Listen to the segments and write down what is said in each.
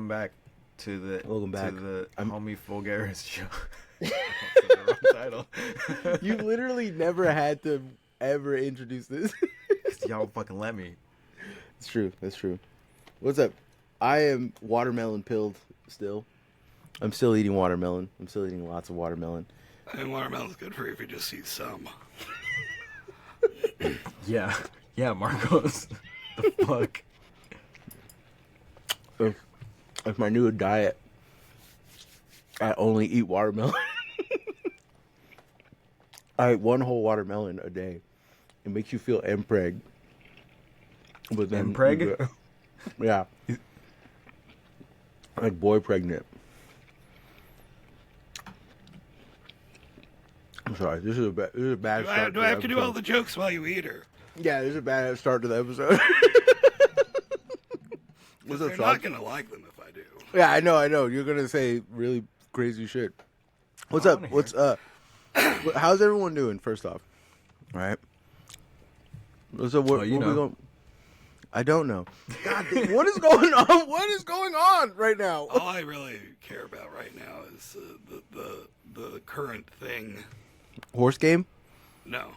welcome back to the HomieVulgaris show. That's the wrong title. You literally never had to ever introduce this. Y'all fucking let me. It's true. That's true. What's up? I am watermelon pilled still. I'm still eating watermelon. I'm still eating lots of watermelon. And watermelon's good for you if you just eat some. Yeah, Marcos. The fuck? If my new diet, I only eat watermelon. I eat one whole watermelon a day. It makes you feel impreg. But then impreg? Yeah. Like boy pregnant. I'm sorry. This is a bad start. Do I have to do all the jokes while you eat her? Yeah, this is a bad start to the episode. What's up, Sean? Not gonna like them if I do. Yeah, I know. You're gonna say really crazy shit. What's up? How's everyone doing? First off, all right. So what we going? I don't know. God, what is going on? What is going on right now? All I really care about right now is the current thing. Horse game? No.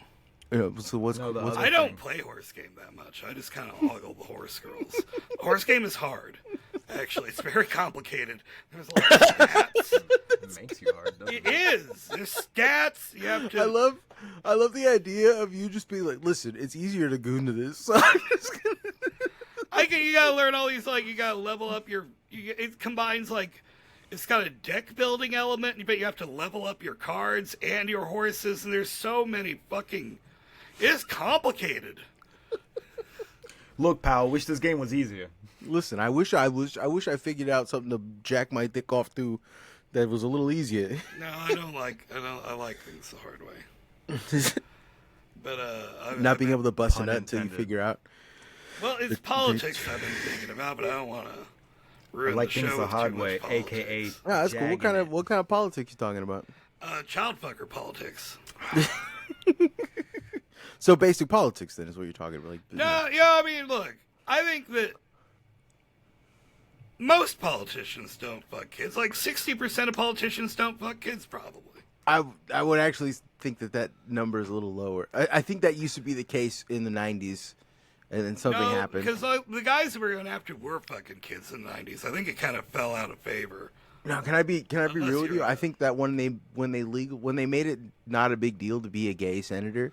So what's I don't play horse game that much. I just kind of ogle the horse girls. Horse game is hard. Actually, it's very complicated. There's a lot of stats. It makes you hard, doesn't it? It is. There's stats. You have to. I love the idea of you just being like, listen, it's easier to goon to this. So you gotta learn all these, like, you gotta level up your. It combines, like, it's got a deck building element, but you have to level up your cards and your horses, and there's so many fucking. It's complicated. Look, pal, wish this game was easier. Listen, I wish I figured out something to jack my dick off to that was a little easier. No, I like things the hard way. But not being able to bust a nut until you figure out. Well, it's politics I've been thinking about, but I don't want to ruin the show the hard way, aka. Yeah, that's cool. What kind of politics you talking about? Child fucker politics. So basic politics then is what you're talking about. Like, I mean, look, I think that most politicians don't fuck kids. Like 60% of politicians don't fuck kids, probably. I would actually think that number is a little lower. I think that used to be the case in the 90s, and then something happened. Because the guys that were going after were fucking kids in the 90s. I think it kind of fell out of favor. No, can I be real with you? I think that when they made it not a big deal to be a gay senator,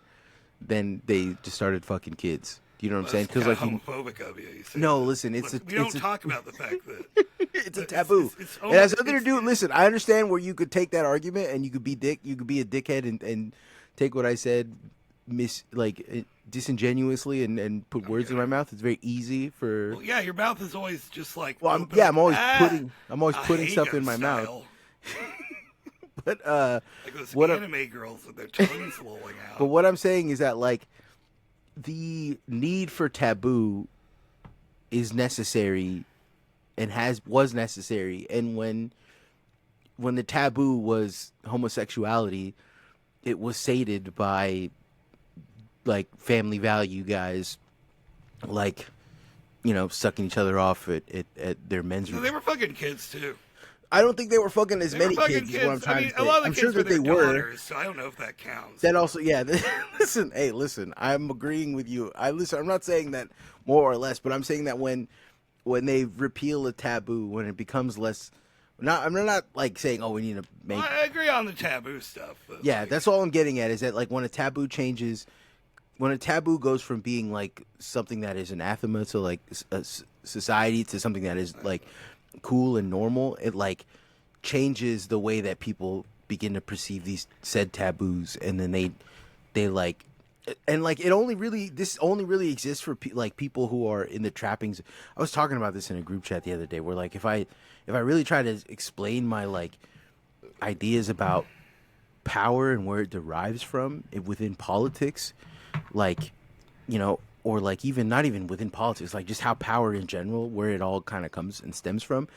then they just started fucking kids. Do you know what I'm saying? Because like homophobic of you. No, listen, we don't talk about the fact that it's a taboo. It has nothing to do. Listen, I understand where you could take that argument and you could be a dickhead and take what I said disingenuously and put words in my mouth. It's very easy for. Well, yeah, your mouth is always just like. Well, I'm always putting stuff in my mouth. But like those anime girls with their tongues lolling out. But what I'm saying is that like the need for taboo is necessary and was necessary, and when the taboo was homosexuality, it was sated by like family value guys, like sucking each other off at their men's room. They were fucking kids too. I don't think they were fucking as many kids. Is what I'm trying to say. A lot of the I'm kids sure that they were. Daughters, so I don't know if that counts. That also, yeah. Listen. I'm agreeing with you. I'm not saying that more or less, but I'm saying that when they repeal a taboo, when it becomes less. I'm not like saying, we need to make. Well, I agree on the taboo stuff. Yeah, that's all I'm getting at. Is that like when a taboo changes, when a taboo goes from being like something that is anathema to like a society to something that is like cool and normal, it like changes the way that people begin to perceive these said taboos, and then they like, and like this only really exists for like people who are in the trappings. I was talking about this in a group chat the other day, where like if I really try to explain my like ideas about power and where it derives from within politics, like or like even not even within politics, like just how power in general, where it all kind of comes and stems from,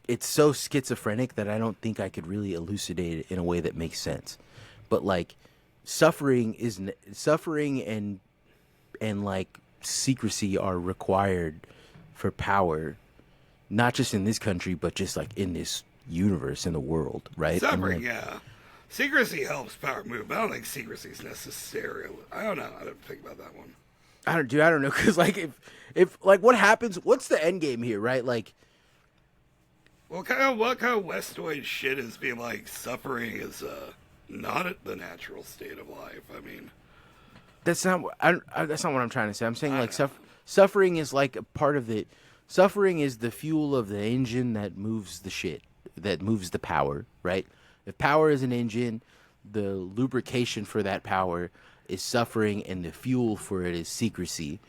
it's so schizophrenic that I don't think I could really elucidate it in a way that makes sense. But like suffering and like secrecy are required for power not just in this country, but just like in this universe, in the world, right? Suffering, yeah. Secrecy helps power move, but I don't think secrecy is necessary. I don't know. I don't think about that one. I don't know, because like if like what happens? What's the end game here, right? Like, what kind of Westoid shit is being like suffering is not the natural state of life? I mean, that's not what I'm trying to say. I'm saying like suffering is like a part of it. Suffering is the fuel of the engine that moves the shit, that moves the power, right? If power is an engine, the lubrication for that power is suffering, and the fuel for it is secrecy,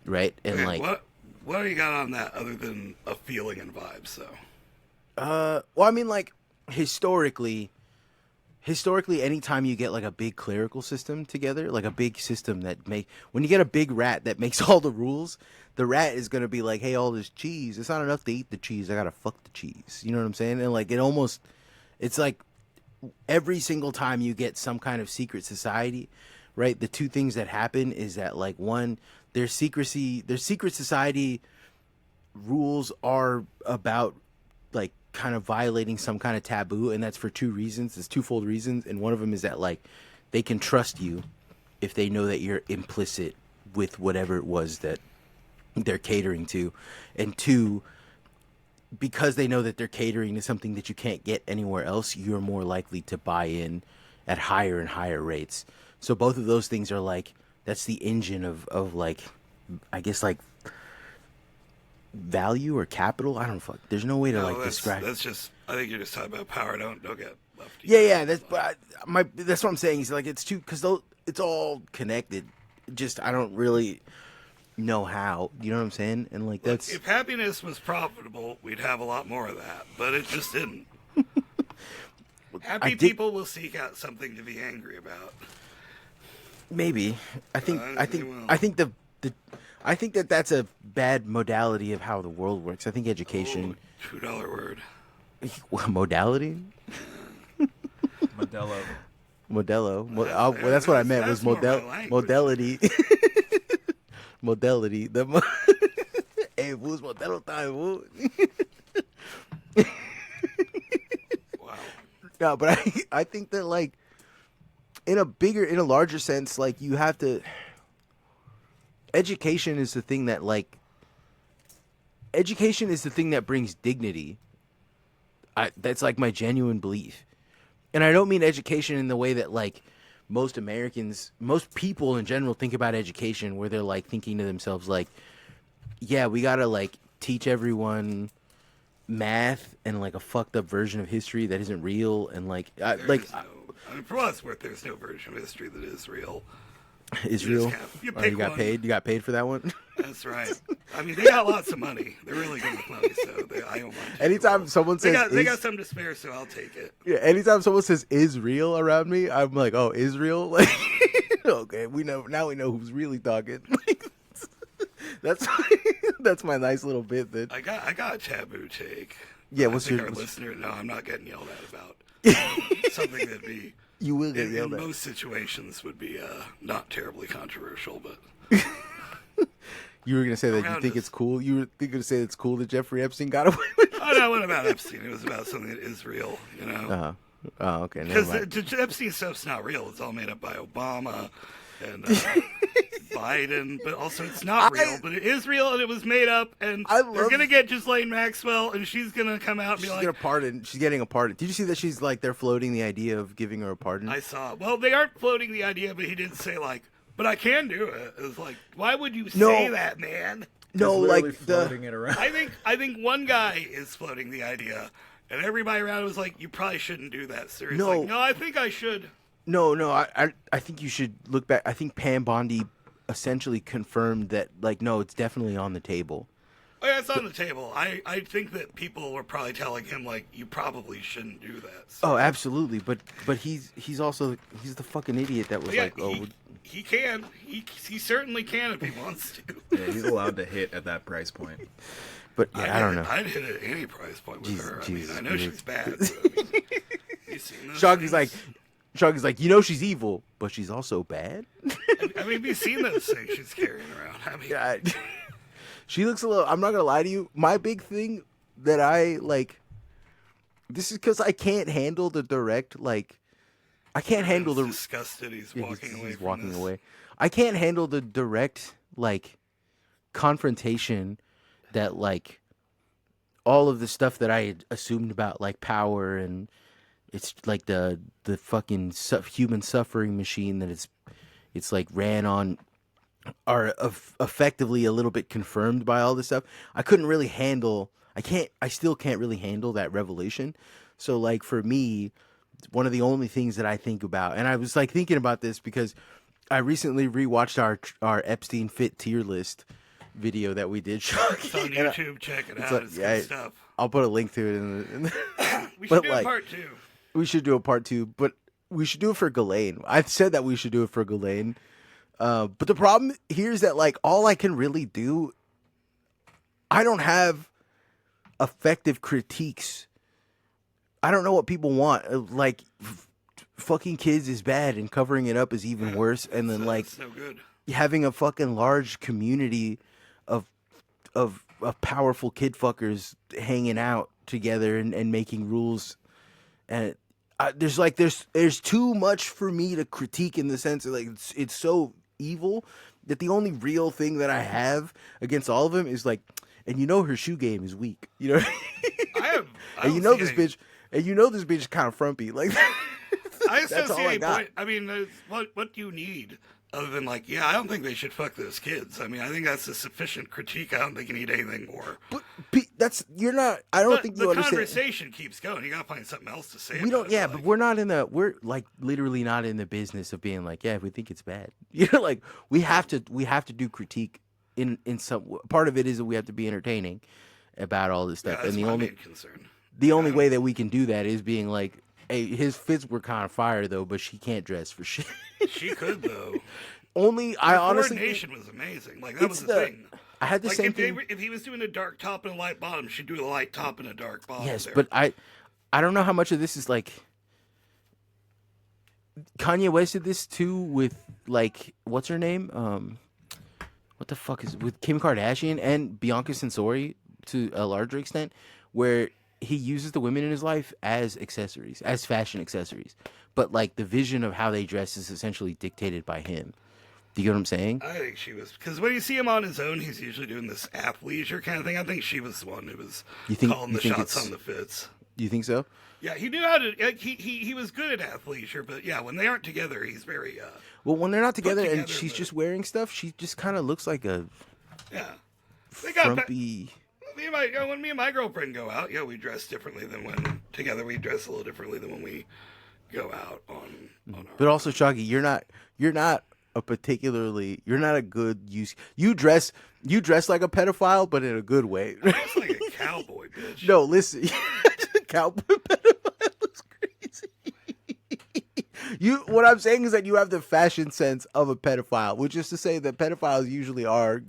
right? And okay, like, what do you got on that other than a feeling and vibes, though? well, I mean, like historically, anytime you get like a big clerical system together, like a big system when you get a big rat that makes all the rules, the rat is gonna be like, hey, all this cheese, it's not enough to eat the cheese. I gotta fuck the cheese. You know what I'm saying? And like, it's like every single time you get some kind of secret society, right? The two things that happen is that, like, one, their secret society rules are about like kind of violating some kind of taboo, and that's for two reasons. It's twofold reasons, and one of them is that like they can trust you if they know that you're implicit with whatever it was that they're catering to, and two, because they know that they're catering to something that you can't get anywhere else, you're more likely to buy in at higher and higher rates. So both of those things are like, that's the engine of like, I guess like value or capital. I don't fuck. There's no way to describe. That's just. I think you're just talking about power. Don't get left. Yeah. That's what I'm saying. Is like it's too, because it's all connected. Just I don't really know how. You know what I'm saying? And like that's. If happiness was profitable, we'd have a lot more of that, but it just didn't. Happy people will seek out something to be angry about. Maybe. I think that's a bad modality of how the world works. I think education. $2 word. Modality? Modelo. Well, that's what I meant, was modality. Modality. Hey, who's Modelo time? Woo? Wow. No, but I think that like in a larger sense, like you have to. Education is the thing that brings dignity. That's like my genuine belief. And I don't mean education in the way that like most people in general think about education, where they're like thinking to themselves like, yeah, we gotta like teach everyone math and like a fucked up version of history that isn't real, and like for what it's worth, there's no version of history that is real. Israel. You got paid. You got paid for that one. That's right. I mean, they got lots of money. They're really good with money, so I don't mind. Anytime someone says they got some to spare, so I'll take it. Yeah. Anytime someone says Israel around me, I'm like, oh, Israel. Like, okay, we know now. We know who's really talking. That's my nice little bit. That I got a taboo take. Yeah. Listener? No, I'm not getting yelled at about something that'd be. You will get yelled in at. most situations would be not terribly controversial, but you were gonna say that you think it's cool. You were gonna say it's cool that Jeffrey Epstein got away with it. Oh no, what about Epstein? It was about something that is real, you know. Oh, okay. Because Epstein stuff's not real. It's all made up by Obama and Biden, but also it's not real. But it is real, and it was made up. And they're gonna get Ghislaine Maxwell, and she's gonna come out and be like, She's getting a pardon. Did you see that she's like they're floating the idea of giving her a pardon? I saw. Well, they aren't floating the idea, but he did say like, but I can do it. It was like, why would you say that, man? No, like floating it around. I think one guy is floating the idea, and everybody around was like, you probably shouldn't do that, sir. He's like, no, I think I should. No, I think you should look back. I think Pam Bondi essentially confirmed that, like, no, it's definitely on the table. Oh, yeah, it's on the table. I think that people were probably telling him, like, you probably shouldn't do that. So. Oh, absolutely. But he's the fucking idiot that was he can. He certainly can if he wants to. Yeah, he's allowed to hit at that price point. But yeah, I don't know. I'd hit at any price point with her. I mean, I know she's bad. But, you seen those Shoggy's things? like, you know she's evil, but she's also bad. I mean, have you seen those things she's carrying around? I mean, God. She looks a little. I'm not gonna lie to you. My big thing that I like. This is because I can't handle the direct like. I can't handle the. Disgusted. He's walking away. He's from walking this. away. I can't handle the direct like confrontation that like all of the stuff that I had assumed about like power and it's like the fucking human suffering machine that it's like ran on are effectively a little bit confirmed by all this stuff. I couldn't really handle. I still can't really handle that revelation. So like for me, one of the only things that I think about, and I was like thinking about this because I recently rewatched our Epstein fit tier list video that we did. It's on YouTube. Check it out. It's good stuff. I'll put a link to it in the we should do a part 2. We should do a part 2, but we should do it for Ghislaine. I've said that we should do it for Ghislaine. But the problem here is that like all I can really do, I don't have effective critiques. I don't know what people want. Like fucking kids is bad and covering it up is even worse. And then like no good. Having a fucking large community of powerful kid fuckers hanging out together and making rules. And there's too much for me to critique in the sense that like it's so evil that the only real thing that I have against all of them is like, and you know her shoe game is weak. You know, and you know this bitch. And you know this bitch is kind of frumpy. Like, I just that's don't see all I any got. point. I mean, what do you need other than like, yeah, I don't think they should fuck those kids. I mean, I think that's a sufficient critique. I don't think you need anything more. But you're not. I don't think you the understand. The conversation keeps going. You gotta find something else to say. We don't. about Yeah, it, but we're like literally not in the business of being like, yeah, we think it's bad. You know, like we have to do critique in some part of it is that we have to be entertaining about all this stuff. Yeah, that's and my main concern. The only way that we can do that is being like, hey, his fits were kind of fire though, but she can't dress for shit. She could though. I honestly coordination was amazing. Like that was the thing. I had the like same thing. If he was doing a dark top and a light bottom, she'd do a light top and a dark bottom. Yes, there. but I don't know how much of this is like Kanye West did this too with like what's her name? What the fuck is with Kim Kardashian and Bianca Censori to a larger extent, where he uses the women in his life as accessories, as fashion accessories, but like the vision of how they dress is essentially dictated by him. Do you get what I'm saying? I think she was, because when you see him on his own, he's usually doing this athleisure kind of thing. I think she was the one who was calling the shots on the fits. You think so? Yeah, he knew how to. Like, he was good at athleisure, but yeah, when they aren't together, he's very. Well, when they're not together and she's just wearing stuff, she just kind of looks like a frumpy. When me and my girlfriend go out, yeah, we dress differently than when together. We dress a little differently than when we go out on our. But also, Shaggy, you're not a good use. You dress like a pedophile, but in a good way. I dress like a cowboy, bitch. No, listen, cowboy pedophile is crazy. What I'm saying is that you have the fashion sense of a pedophile, which is to say that pedophiles usually are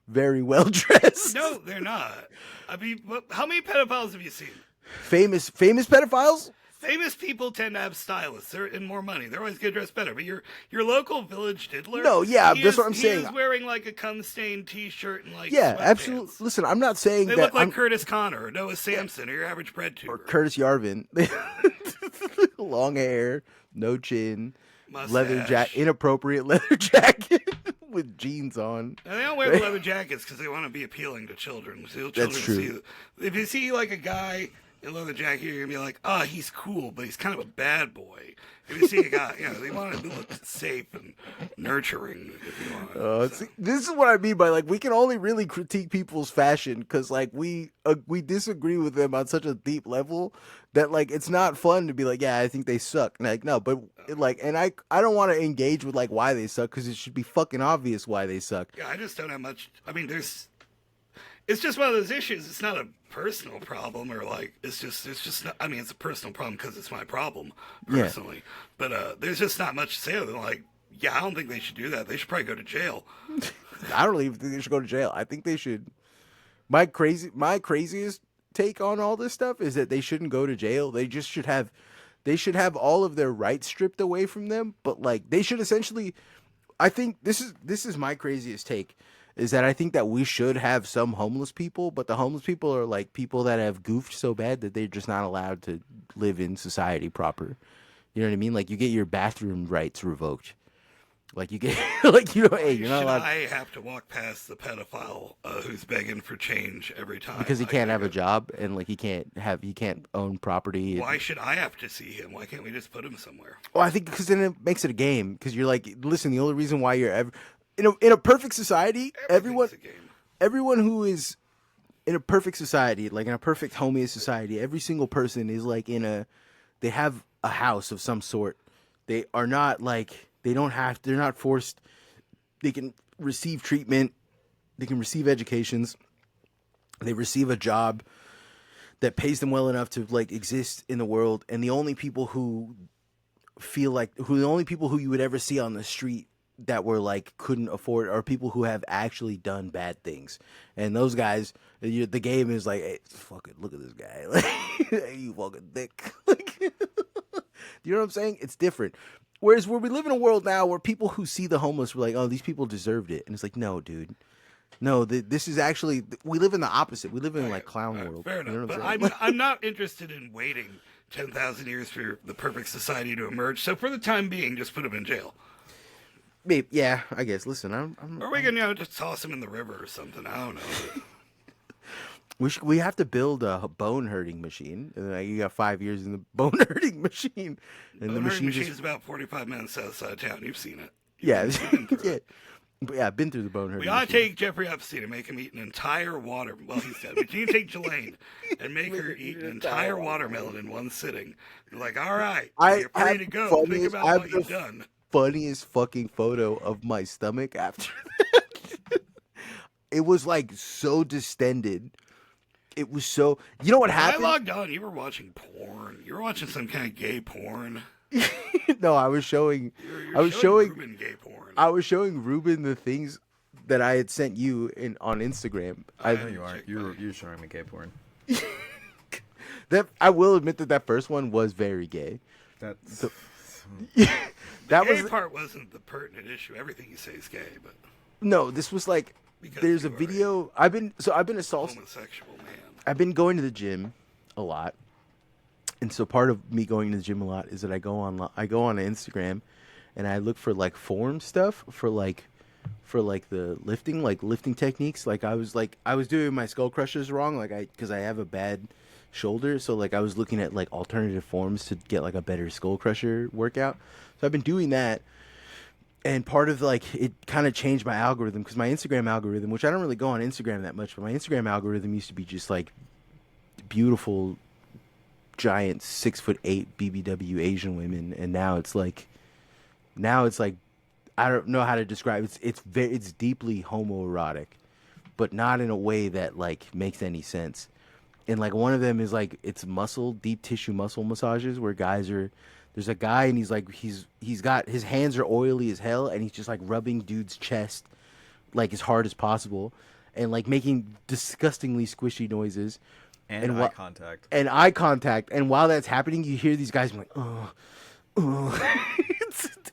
very well dressed. No, they're not. I mean, how many pedophiles have you seen? Famous pedophiles? Famous people tend to have stylists and more money. They're always going to dress better. But your local village diddler. No, yeah, that's what I'm saying. He's wearing like a cum-stained T-shirt and like yeah, sweatpants. absolutely. Listen, I'm not saying they that look like Curtis Connor or Noah Samson or your average bread tuber or Curtis Yarvin. Long hair, no chin, mustache. inappropriate leather jacket with jeans on. And they don't wear the leather jackets because they want to be appealing to children. So That's true. If you see like a guy in a leather jacket, you're gonna be like, "Oh, he's cool, but he's kind of a bad boy." If you see a guy, they want to look safe and nurturing. If you want. See, this is what I mean by like we can only really critique people's fashion because like we disagree with them on such a deep level that like it's not fun to be like, yeah, I think they suck. And, like no, but like, and I don't want to engage with like why they suck because it should be fucking obvious why they suck. Yeah, I just don't have much. I mean, it's just one of those issues. It's not a personal problem or like it's just not, I mean, it's a personal problem because it's my problem personally. Yeah. But there's just not much to say other than like, yeah, I don't think they should do that. They should probably go to jail. I don't even think they should go to jail. I think they should. My craziest take on all this stuff is that they shouldn't go to jail. They just should have all of their rights stripped away from them. But like they should essentially. I think this is my craziest take. is that I think that we should have some homeless people, but the homeless people are like people that have goofed so bad that they're just not allowed to live in society proper. You know what I mean? Like you get your bathroom rights revoked. Like you get, like you know, hey, you're not allowed. I have to walk past the pedophile who's begging for change every time Because he can't have a job and like he can't own property. Why should I have to see him? Why can't we just put him somewhere? Well, I think because then it makes it a game. Because you're like, listen, the only reason why you're ever in a perfect society, everyone who is in a perfect society, like in a perfect homie society, every single person is like they have a house of some sort. They are not like. They're not forced. They can receive treatment. They can receive educations. They receive a job that pays them well enough to like exist in the world. And the only people who you would ever see on the street that were like couldn't afford are people who have actually done bad things. And those guys, the game is like, hey, fucking look at this guy. Like, you fucking dick. Like, you know what I'm saying? It's different. Whereas where we live in a world now where people who see the homeless were like, oh, these people deserved it. And it's like, no, dude. No, this is actually, we live in the opposite. We live in like clown world. Fair enough. You know but I'm not interested in waiting 10,000 years for the perfect society to emerge. So for the time being, just put him in jail. Maybe, yeah, I guess. Listen, or we can just toss him in the river or something. I don't know. We have to build a bone herding machine. You got 5 years in the bone herding machine, and the machine is about 45 minutes outside town. You've seen it. Yeah, I've been through the bone herding. We ought to take Jeffrey Epstein and make him eat an entire Well, he's dead. But you can take Jelaine and make her eat an entire watermelon in one sitting. You're like, all right, you're free to go. Think about what you've done. Funniest fucking photo of my stomach after that. It was like so distended. It was so. You know what happened? I logged on. You were watching porn. You were watching some kind of gay porn. No, I was showing. I was showing Ruben gay porn. I was showing Ruben the things that I had sent you on Instagram. I know you aren't. You're showing me gay porn. That I will admit that first one was very gay. The gay part wasn't the pertinent issue. Everything you say is gay, but no, this was like. Because there's a video. I've been assaulted. Homosexual man. I've been going to the gym a lot, and so part of me going to the gym a lot is that I go on Instagram, and I look for like form stuff for the lifting techniques. Like I was doing my skull crushers wrong, because I have a bad shoulder, so like I was looking at like alternative forms to get like a better skull crusher workout. So I've been doing that. And part of like it kind of changed my algorithm because my Instagram algorithm, which I don't really go on Instagram that much, but my Instagram algorithm used to be just like beautiful, giant 6'8" BBW Asian women, and now it's like I don't know how to describe it. It's deeply homoerotic, but not in a way that like makes any sense. And like one of them is like it's deep tissue muscle massages where guys are. There's a guy and he's got his hands are oily as hell and he's just like rubbing dude's chest like as hard as possible and like making disgustingly squishy noises and eye contact. And while that's happening, you hear these guys like,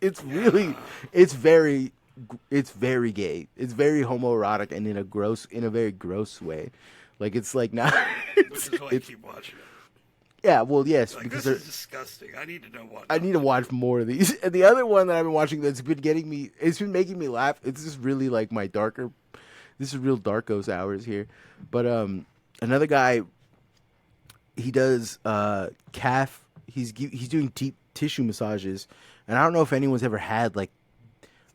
it's very gay. It's very homoerotic and in a very gross way. Like it's like not. Which is why I keep watching it. Yeah, well, yes, like, because this is disgusting. I need to know what. I need to watch more of these. And the other one that I've been watching that's been making me laugh. It's just really like this is real Darkos hours here. But another guy, he does calf. He's doing deep tissue massages, and I don't know if anyone's ever had like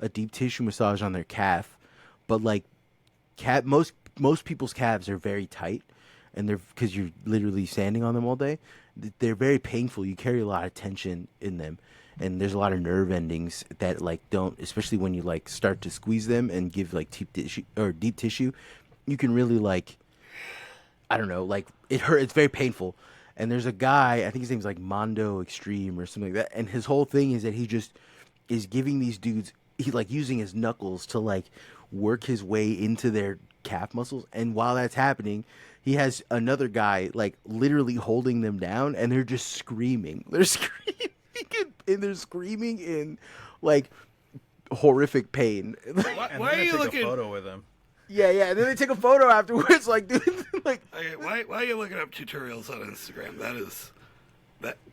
a deep tissue massage on their calf, but like most people's calves are very tight. And they're because you're literally standing on them all day. They're very painful. You carry a lot of tension in them, and there's a lot of nerve endings that like don't, especially when you like start to squeeze them and give like deep tissue. You can really like, I don't know, like it hurt. It's very painful. And there's a guy, I think his name's like Mondo Extreme or something like that. And his whole thing is that he just is giving these dudes, he like using his knuckles to like work his way into their calf muscles. And while that's happening, he has another guy like literally holding them down, and they're just screaming. They're screaming in like horrific pain. Why are you looking? A photo with him. Yeah, and then they take a photo afterwards, like, dude, like. Okay, why are you looking up tutorials on Instagram?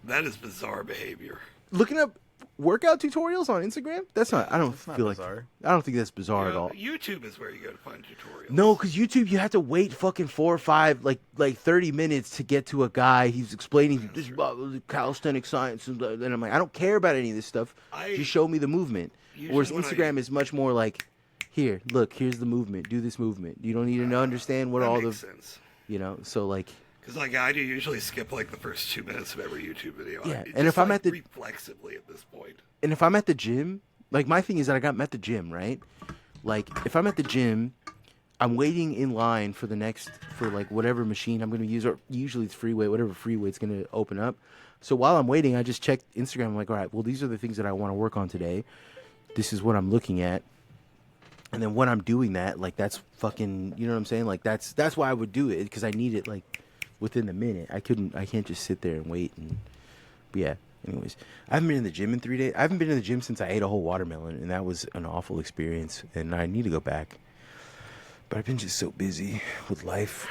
That is bizarre behavior. Looking up workout tutorials on Instagram? That's not. I don't feel like. bizarre. I don't think that's bizarre You at know, all. YouTube is where you go to find tutorials. No, because YouTube, you have to wait fucking 4 or 5, like 30 minutes to get to a guy. He's explaining this about calisthenic science, and I'm like, I don't care about any of this stuff. Just show me the movement. Whereas Instagram is much more like, here, look, here's the movement. Do this movement. You don't need to understand what that all makes the, sense. So like. Because like I do usually skip like the first 2 minutes of every YouTube video. Yeah, It's and if just, I'm like, at the reflexively at this point. And if I'm at the gym, like my thing is that I'm at the gym, right? Like if I'm at the gym, I'm waiting in line for like whatever machine I'm going to use, or usually it's free weight, whatever free weight's going to open up. So while I'm waiting, I just check Instagram. I'm like, all right, well, these are the things that I want to work on today. This is what I'm looking at. And then when I'm doing that, like that's fucking, you know what I'm saying? Like that's why I would do it, because I need it like within a minute. I can't just sit there and wait. But yeah. Anyways, I haven't been in the gym in 3 days. I haven't been in the gym since I ate a whole watermelon, and that was an awful experience, and I need to go back. But I've been just so busy with life.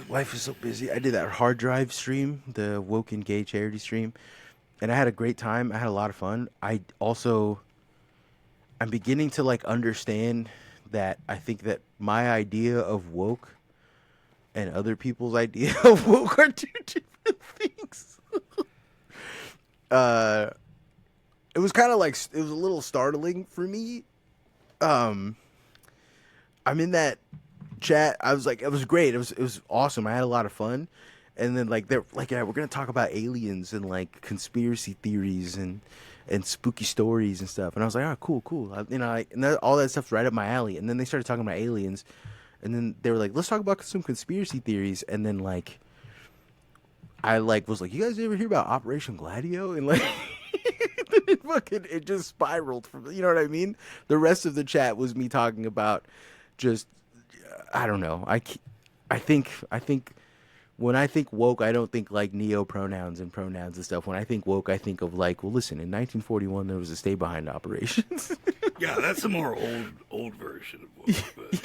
Life is so busy. I did that hard drive stream, the Woke and Gay charity stream, and I had a great time. I had a lot of fun. I'm beginning to like understand that I think that my idea of woke and other people's idea of woke are two different things. It was kind of like, it was a little startling for me. I'm in that chat. I was like, it was great. It was awesome. I had a lot of fun. And then like, they're like, yeah, we're going to talk about aliens and like conspiracy theories and spooky stories and stuff. And I was like, oh, cool. All that stuff's right up my alley. And then they started talking about aliens, and then they were like, let's talk about some conspiracy theories. And then like, I like was like, you guys ever hear about Operation Gladio? And like, it just spiraled from, you know what I mean? The rest of the chat was me talking about just, I don't know. I think when I think woke, I don't think like neo pronouns and pronouns and stuff. When I think woke, I think of like, well, listen, in 1941 there was a stay behind operations. Yeah, that's a more old version of woke. But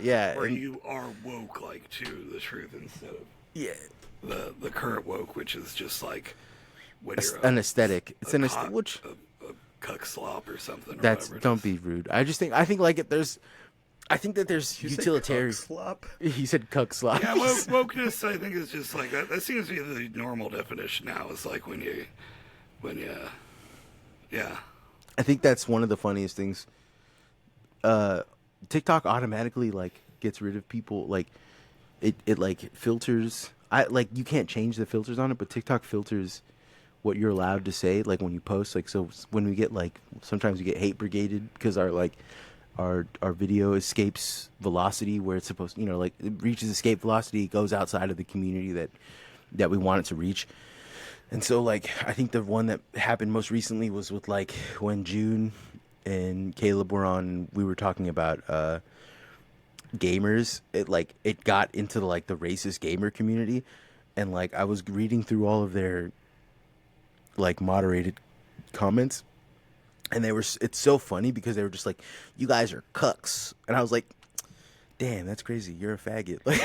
yeah. Where you are woke like to the truth instead of the current woke, which is just like when you're an aesthetic. It's an aesthetic, which a cuck slop or something. That's don't be rude. I think like there's utilitarian slop. He said cuck slop. Yeah, wokeness I think is just like that. That seems to be the normal definition now. It's like when you, yeah. I think that's one of the funniest things. TikTok automatically like gets rid of people, like it like filters. You can't change the filters on it, but TikTok filters what you're allowed to say, like when you post. Like, so when we get like, sometimes we get hate brigaded because our video escapes velocity where it's supposed, like it reaches escape velocity, goes outside of the community that we want it to reach. And so like, I think the one that happened most recently was with like when June and Caleb were on, we were talking about gamers. It got into the racist gamer community, and like I was reading through all of their like moderated comments, and it's so funny because they were just like, you guys are cucks, and I was like, damn, that's crazy, you're a faggot. Like,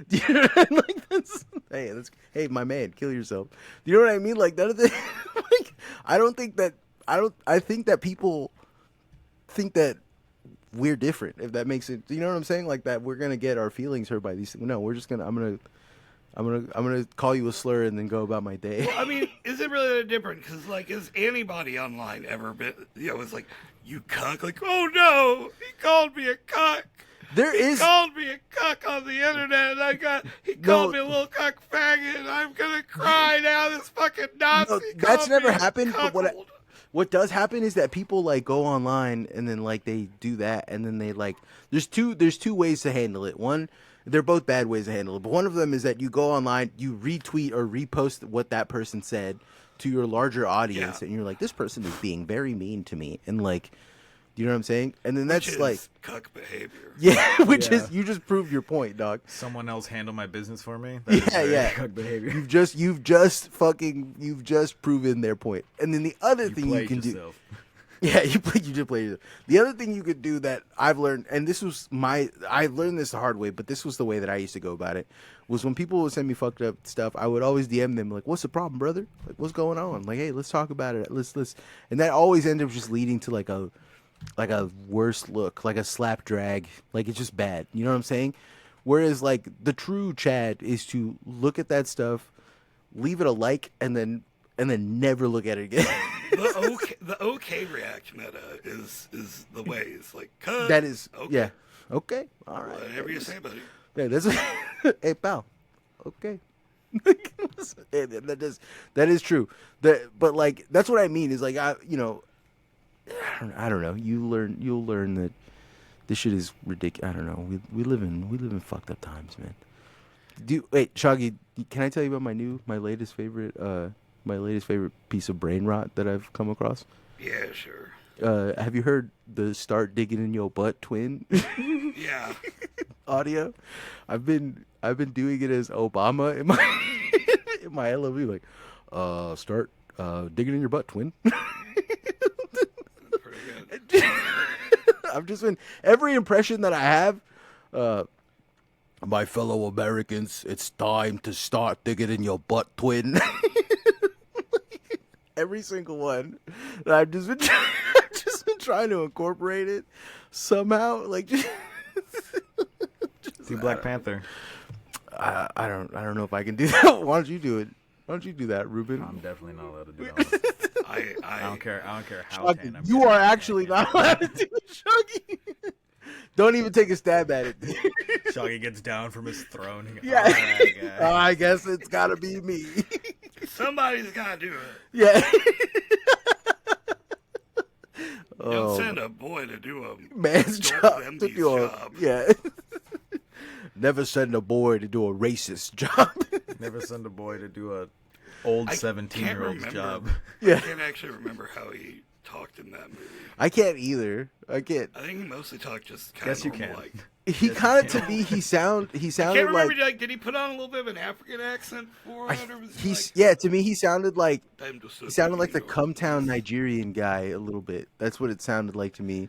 do you know what I mean? Like, hey, my man, kill yourself. Do you know what I mean? Like, none of the like, I think that people think that we're different, if that makes it, you know what I'm saying? Like that we're gonna get our feelings hurt by these things. No, we're just gonna, I'm gonna call you a slur and then go about my day. Well, I mean, is it really that different? Because like, has anybody online ever been, it's like, you cuck, like, oh no, he called me a cuck. He called me a cuck on the internet, and he called me a little cuck faggot, and I'm gonna cry now, this fucking Nazi. No, that's never happened, but what does happen is that people like go online and then like they do that, and then they like, there's two ways to handle it. One, they're both bad ways to handle it, but one of them is that you go online, you retweet or repost what that person said to your larger audience, and you're like, this person is being very mean to me, and like, you know what I'm saying? And then that's is like cuck behavior. Yeah, is, you just proved your point, dog. Someone else handle my business for me. Yeah. Cuck behavior. You've just proven their point. And then the other thing you can do. Yeah, you did play. The other thing you could do that I've learned, and I learned this the hard way, but this was the way that I used to go about it, was when people would send me fucked up stuff, I would always DM them like, "What's the problem, brother? Like, what's going on? Like, hey, let's talk about it. Let's," and that always ended up just leading to like a worse look, like a slap drag, like it's just bad. You know what I'm saying? Whereas like the true Chad is to look at that stuff, leave it a like, and then never look at it again. The okay react meta is the way. It's like, cut. That is, okay. yeah. Okay, all right. Whatever you say, buddy. Yeah, that's hey pal. Okay. Hey, that is true. But like that's what I mean is like I don't know. You'll learn that this shit is ridiculous. I don't know. We live in fucked up times, man. Wait, Shaggy, can I tell you about my latest favorite piece of brain rot that I've come across? Yeah, sure. Have you heard the "start digging in your butt" twin? Yeah. Audio. I've been doing it as Obama in my LOV, like, start digging in your butt, twin. Pretty good. I've just been every impression that I have. My fellow Americans, it's time to start digging in your butt, twin. Every single one. I've just been trying to incorporate it somehow. Like, just See Black Panther. I don't know if I can do that. Why don't you do it? Why don't you do that, Ruben? I'm definitely not allowed to do that. I don't care how Shuggy, tan I'm you are actually not allowed to do it, Shuggy. Don't even take a stab at it. Shaggy gets down from his throne. He goes, Yeah. "All right, guys." I guess it's gotta be me. Somebody's got to do it. Yeah. Don't send a boy to do a Man's adult job. MD's To do a, job. yeah. Never send a boy to do a racist job. Never send a boy to do a old I 17-year-old's can't job. remember. Yeah. I can't actually remember how he talked in that movie. I can't either. I can't. I think he mostly talked just kind Guess of you normal, can. like. He kind of, to me, he sounded I can't remember. like Did he put on a little bit of an African accent for it, or was he he's like, yeah. To me, he sounded like "I'm just he sounded like the you know, Cumtown Nigerian guy a little bit. That's what it sounded like to me.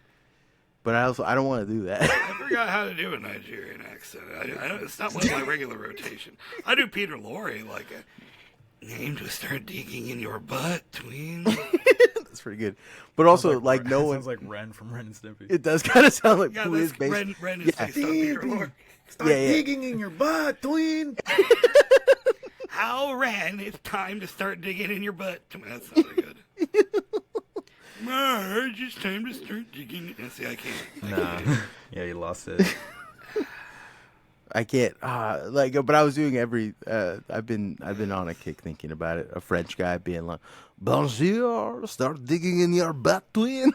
But I don't want to do that. I forgot how to do a Nigerian accent. I don't, it's not one of my regular rotation. I do Peter Lorre like a name to start digging in your butt, tween. That's pretty good. But also, like no one. Sounds like Ren from Ren and Stimpy. It does kind of sound like Yeah, who is that's based. Ren is based on Peter Lorre. Start Yeah, yeah. digging in your butt, tween. How Ren, it's time to start digging in your butt. That's not very good. Marge, it's time to start digging. See, I can't. Nah. Yeah, you lost it. I can't. But I was doing every. I've been on a kick thinking about it. A French guy being like, "Bonjour, start digging in your butt, twin."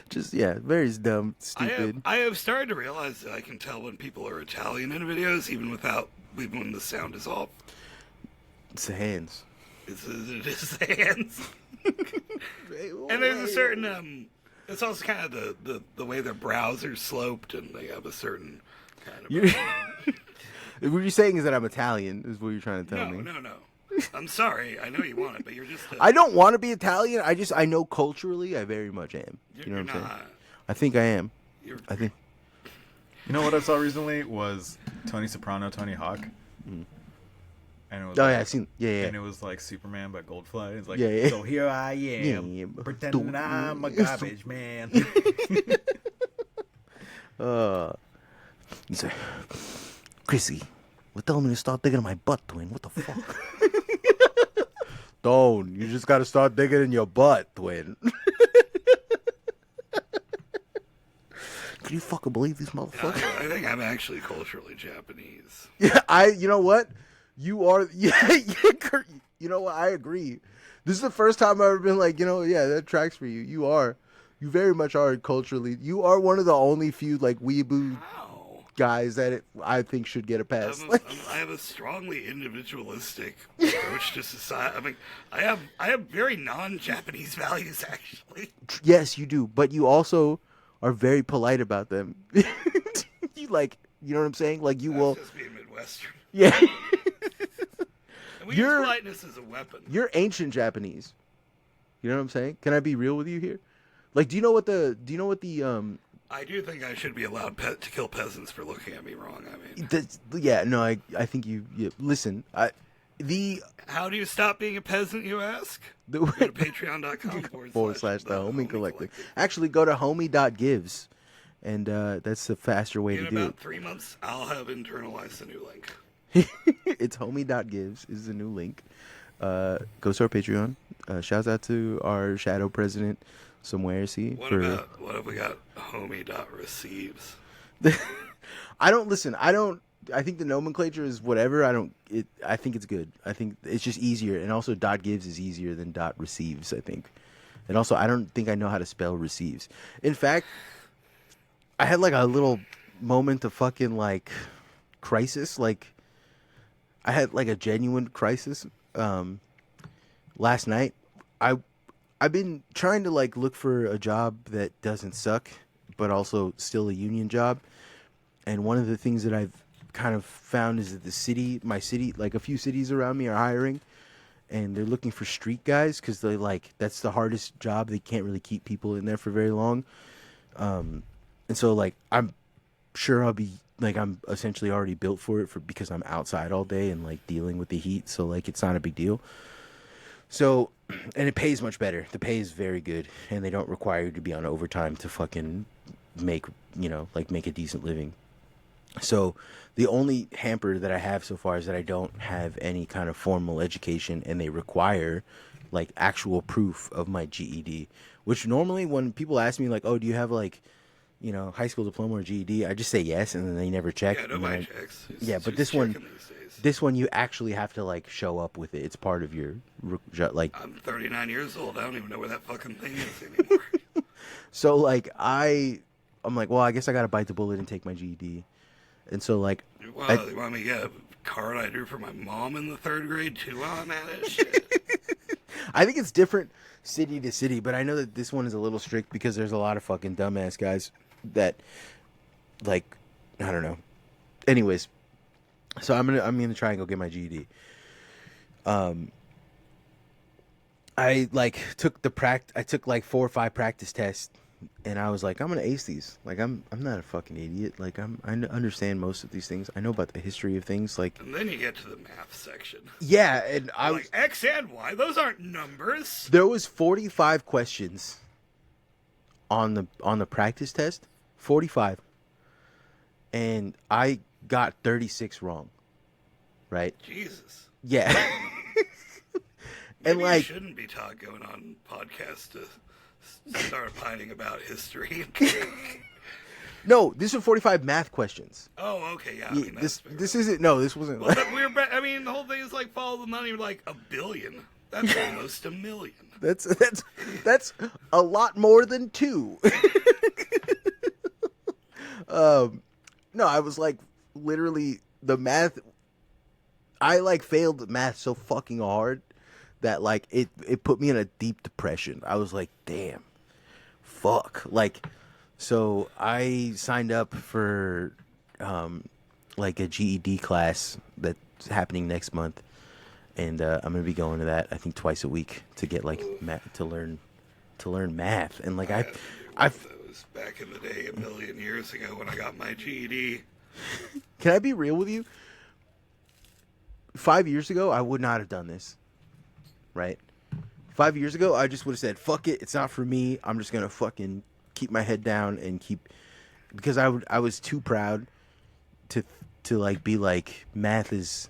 Just very dumb, stupid. I have started to realize that I can tell when people are Italian in videos, even when the sound is off. It's the hands. It's the hands. And there's a certain it's also kind of the way their brows are sloped, and they have a certain kind of. What you're saying is that I'm Italian, is what you're trying to tell me. No. I'm sorry. I know you want it, but you're just. I don't want to be Italian. I know culturally, I very much am. You know what I'm saying? I think I am. I think. You know what I saw recently was Tony Soprano, Tony Hawk. Mm. And it was I've seen. Yeah. And it was like Superman by Goldfly. It's like, Yeah. so here I am, Yeah. pretending I'm a garbage man. He's like, Chrissy, we're telling me to start digging in my butt, twin. What the fuck? Don't. You just got to start digging in your butt, twin. Can you fucking believe these motherfuckers? I think I'm actually culturally Japanese. Yeah, you know what? You are, yeah, you know what? I agree. This is the first time I've ever been like, that tracks for you. You very much are culturally, you are one of the only few, like, weeaboo guys that I think should get a pass. I have a strongly individualistic approach to society. I mean, I have very non-Japanese values, actually. Yes, you do, but you also are very polite about them. You know what I'm saying? Like you will. Just being Midwestern. Yeah. And we use politeness as a weapon. You're ancient Japanese. You know what I'm saying? Can I be real with you here? Like, do you know what the I do think I should be allowed to kill peasants for looking at me wrong. I mean, yeah, no, I think you listen. How do you stop being a peasant, you ask? The, Go to patreon.com /the Homie Collective. Actually, go to homie.gives, and that's the faster way In to do about it. 3 months, I'll have internalized the new link. It's homie.gives is the new link. Go to our Patreon. Shouts out to our shadow president, somewhere. What if we got homie.receives? I think the nomenclature is whatever. I think it's good. I think it's just easier, and also .gives is easier than .receives. I think, and also I don't think I know how to spell receives. In fact, I had like a little moment of fucking like crisis. Like, I had like a genuine crisis last night. I've been trying to like look for a job that doesn't suck, but also still a union job. And one of the things that I've kind of found is that my city, like a few cities around me are hiring, and they're looking for street guys because they that's the hardest job. They can't really keep people in there for very long. And so like I'm sure I'll be like I'm essentially already built for it because I'm outside all day and like dealing with the heat. So like it's not a big deal. So, and it pays much better. The pay is very good, and they don't require you to be on overtime to fucking make a decent living. So the only hamper that I have so far is that I don't have any kind of formal education, and they require like actual proof of my GED, which normally when people ask me like, oh, do you have like, high school diploma or GED, I just say yes, and then they never check. Yeah, nobody checks. Yeah, but this one you actually have to like show up with it. It's part of your like. I'm 39 years old. I don't even know where that fucking thing is anymore. So like I'm like, well, I guess I gotta bite the bullet and take my GED. And so like, well, you want me to get a card I drew for my mom in the 3rd grade too while I'm at it? Shit. I think it's different city to city, but I know that this one is a little strict because there's a lot of fucking dumbass guys that like, I don't know. Anyways, so I'm gonna try and go get my GED. I like took I took like 4 or 5 practice tests, and I was like, I'm gonna ace these. Like I'm not a fucking idiot. Like I understand most of these things. I know about the history of things. Like, and then you get to the math section. Yeah, and I was like X and Y. Those aren't numbers. There was 45 questions on the practice test. 45, and I got 36 wrong. Right? Jesus. Yeah. Maybe and like, you shouldn't be going on podcasts to start pining about history. No, these are 45 math questions. Oh, okay, yeah. I mean, this isn't. No, this wasn't. Well, I mean, the whole thing is like follow the money. Like $1 billion. That's almost $1 million. That's a lot more than 2. No, I was like literally the math. I like failed math so fucking hard that like it put me in a deep depression. I was like, damn, fuck. Like, so I signed up for like a GED class that's happening next month, and I'm gonna be going to that I think twice a week to get like to learn math. And like I was back in the day a million years ago when I got my GED. Can I be real with you? 5 years ago, I would not have done this. Right? 5 years ago, I just would have said, fuck it, it's not for me. I'm just going to fucking keep my head down and because I was too proud to like be like, math is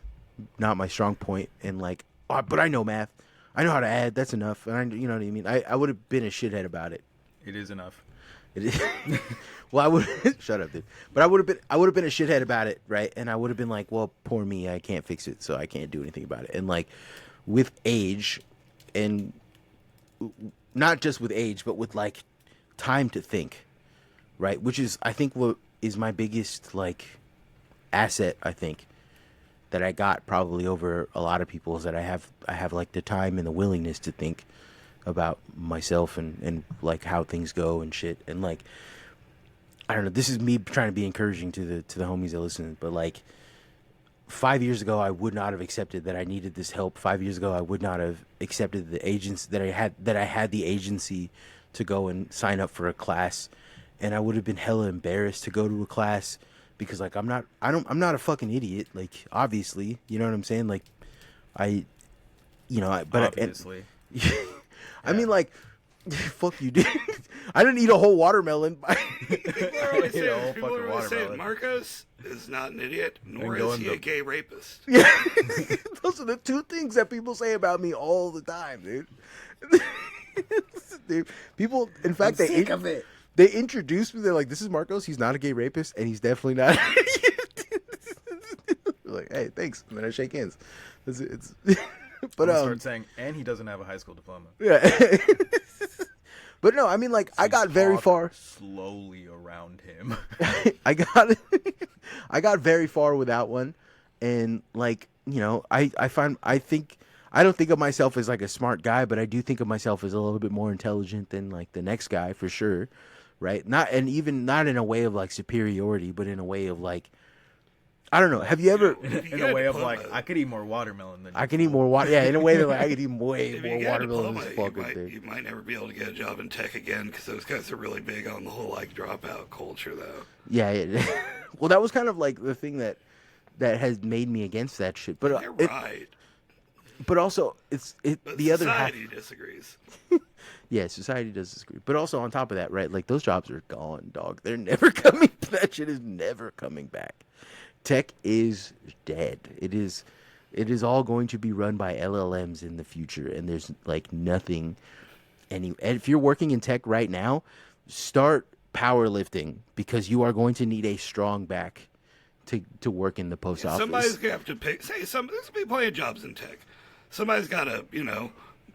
not my strong point, and like, oh, but I know math. I know how to add. That's enough. And you know what I mean? I would have been a shithead about it. It is enough. It is. Well, I would shut up, dude. But I would have been a shithead about it, right? And I would have been like, well, poor me, I can't fix it, so I can't do anything about it. And like, with age, and not just with age, but with like time to think, right? Which is, I think, what is my biggest like asset. I think that I got probably over a lot of people is that I have like the time and the willingness to think about myself and like how things go and shit. And like, I don't know, this is me trying to be encouraging to the homies that listen, but like 5 years ago, I would not have accepted that I needed this help. 5 years ago, I would not have accepted the agents that I had the agency to go and sign up for a class, and I would have been hella embarrassed to go to a class because like I'm not a fucking idiot. Like obviously, you know what I'm saying? Like Obviously. I mean like. Fuck you, dude. I didn't eat a whole watermelon. People are always You know, saying, people fucking are always saying watermelon. Marcos is not an idiot, nor And is he going a gay rapist. Yeah, those are the two things that people say about me all the time, dude. People, in fact, they introduced me. They're like, "This is Marcos. He's not a gay rapist, and he's definitely not." Like, hey, thanks. And then I shake hands. It's but Start saying, and he doesn't have a high school diploma. yeah. But no, I mean, like, I got very Talk far. slowly around him. I got very far without one, and like I don't think of myself as like a smart guy, but I do think of myself as a little bit more intelligent than like the next guy for sure, right? Not in a way of like superiority, but in a way of like I don't know. Have you ever In a way of like, I could eat more watermelon than you. I can eat more water? Yeah, in a way that like I could eat way If more you get a watermelon than diploma, this fucker thing. you might never be able to get a job in tech again because those guys are really big on the whole like dropout culture, though. Yeah. Well, that was kind of like the thing that has made me against that shit. But They're right. But also, But the other half. society disagrees. Yeah, society does disagree. But also on top of that, right? Like those jobs are gone, dog. They're never coming. That shit is never coming back. Tech is dead. It is all going to be run by LLMs in the future, and there's like nothing. And if you're working in tech right now, start powerlifting because you are going to need a strong back to work in the post office. Somebody's gonna have to pay. There's gonna be plenty of jobs in tech. Somebody's got to,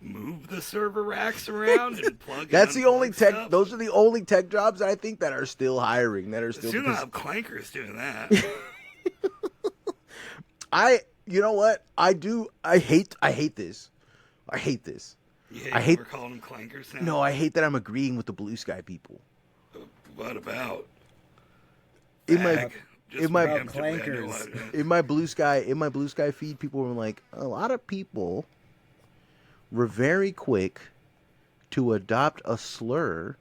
move the server racks around and plug. That's and the only unplug tech. stuff. Those are the only tech jobs I think that are still hiring. That are still. Soon I'll have clankers doing that. You know what? I hate this. I hate this. We're calling them clankers now. No, I hate that I'm agreeing with the blue sky people. What about? In my Ag? Just in my preemptively, I know clankers. in my blue sky feed, people were like, a lot of people were very quick to adopt a slur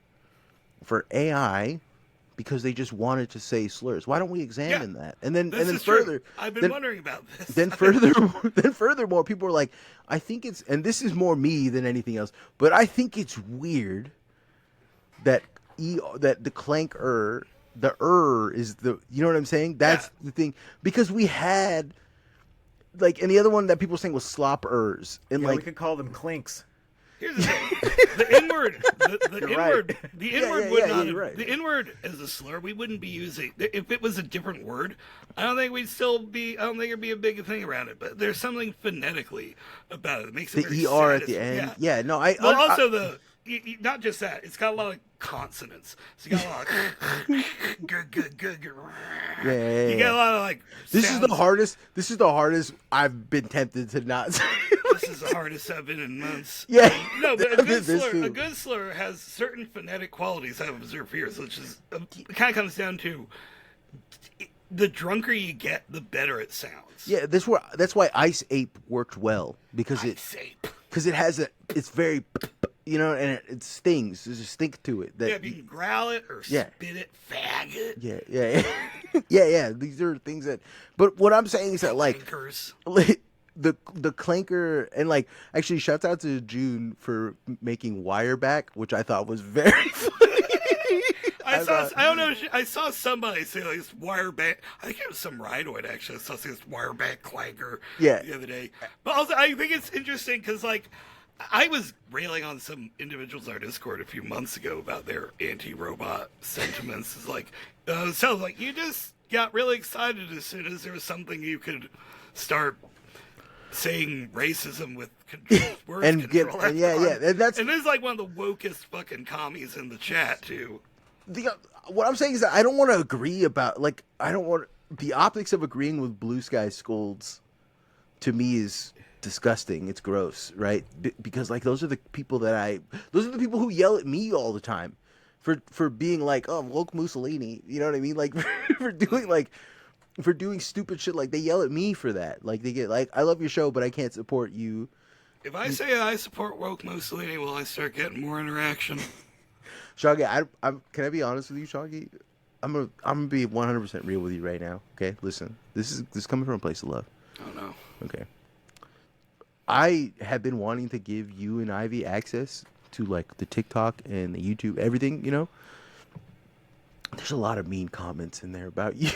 for AI because they just wanted to say slurs. Why don't we examine that? And then This is further, true. I've been wondering about this. then furthermore, people were like, I think it's, and this is more me than anything else, but I think it's weird that that the clanker, the is the, you know what I'm saying? That's the thing, because we had like, and the other one that people were saying was slop-ers, and Yeah, like we could call them clinks. Here's the thing. The N-word, the You're N-word, right. the N-word yeah, would yeah, not you're have, right. the N-word as a slur, we wouldn't be using. If it was a different word, I don't think we'd still be, I don't think it'd be a big thing around it, but there's something phonetically about it that makes it very the ER at the end. Yeah, no, Well, also not just that, it's got a lot of consonants. So you got a lot of good. Yeah. You got a lot of like. This is the sounds. hardest. This is the hardest I've been tempted to not say. This is the hardest I've been in months. Yeah. No, but a good This slur, too. a good slur has certain phonetic qualities I've observed for years, which is it kind of comes down to the drunker you get, the better it sounds. Yeah, that's why Ice Ape worked well, because it has it's very, and it stings. There's a stink to it. That, Yeah, if you can growl it or Yeah. spit it, faggot. yeah. yeah. These are things that. But what I'm saying is that like Clankers. the clanker, and like actually shouts out to June for making Wireback, which I thought was very funny. I saw somebody say like this wireback. I think it was some rhinoid actually. I saw this wireback clanker the other day. But also, I think it's interesting because like I was railing on some individuals in our Discord a few months ago about their anti-robot sentiments. It's like sounds like you just got really excited as soon as there was something you could start saying racism with word control. And that's and this is like one of the wokest fucking commies in the chat too. What I'm saying is that I don't want to agree about, like, I don't want the optics of agreeing with Blue Sky scolds. To me is disgusting. It's gross, right? Because like those are the people who yell at me all the time for being like, oh, woke Mussolini. You know what I mean? Like for doing like, for doing stupid shit. Like they yell at me for that. Like they get like, I love your show, but I can't support you. If I say I support woke Mussolini, will I start getting more interaction? Shaggy, can I be honest with you, Shaggy? I'm gonna be 100% real with you right now. Okay, listen, this is coming from a place of love. Oh no. Okay. I have been wanting to give you and Ivy access to like the TikTok and the YouTube, everything, you know. There's a lot of mean comments in there about you.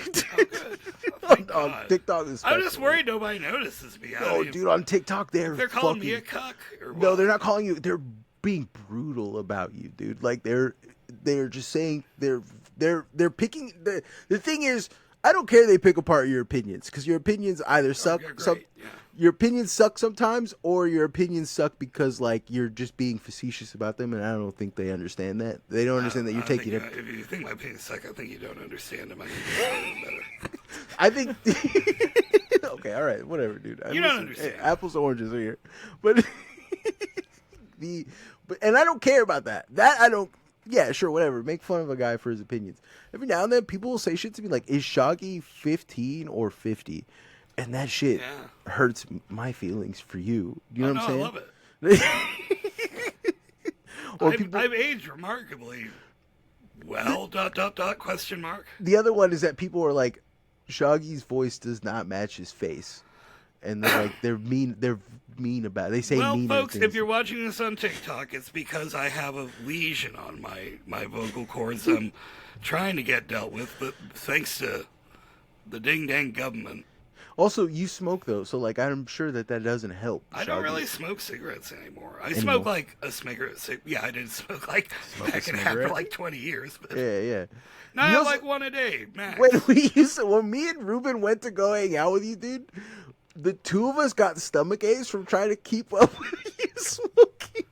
Oh, good. on TikTok, especially. I'm just worried nobody notices me. Oh, dude, on TikTok they're calling me a cuck. Or no, what? they're not calling you. They're being brutal about you, dude. Like they're just saying they're picking the thing is, I don't care they pick apart your opinions because your opinions either suck. Yeah. Your opinions suck sometimes, or your opinions suck because like you're just being facetious about them, and I don't think they understand that. They don't understand that you're taking it. If you think my opinions suck, I think you don't understand them. I need to better. I think. Okay, all right, whatever, dude. You don't understand. Hey, apples to oranges are here, but and I don't care about that. That I don't. Yeah, sure, whatever. Make fun of a guy for his opinions. Every now and then, people will say shit to me like, "Is Shaggy 15 or 50?" And that shit hurts my feelings for you. You know what I'm saying? I love it. Or I've aged remarkably well. ... Question mark. The other one is that people are like, Shaggy's voice does not match his face, and they're like they're mean about it. They say well, mean folks, things. if you're watching this on TikTok, it's because I have a lesion on my vocal cords. I'm trying to get dealt with, but thanks to the ding dang government. Also, you smoke though, so like I'm sure that doesn't help. I don't really smoke cigarettes anymore. I smoke like a cigarette. Yeah, I did smoke like back and half for like 20 years. But yeah. Now I have like one a day, max. When me and Ruben went to go hang out with you, dude, the two of us got stomach aches from trying to keep up with you smoking.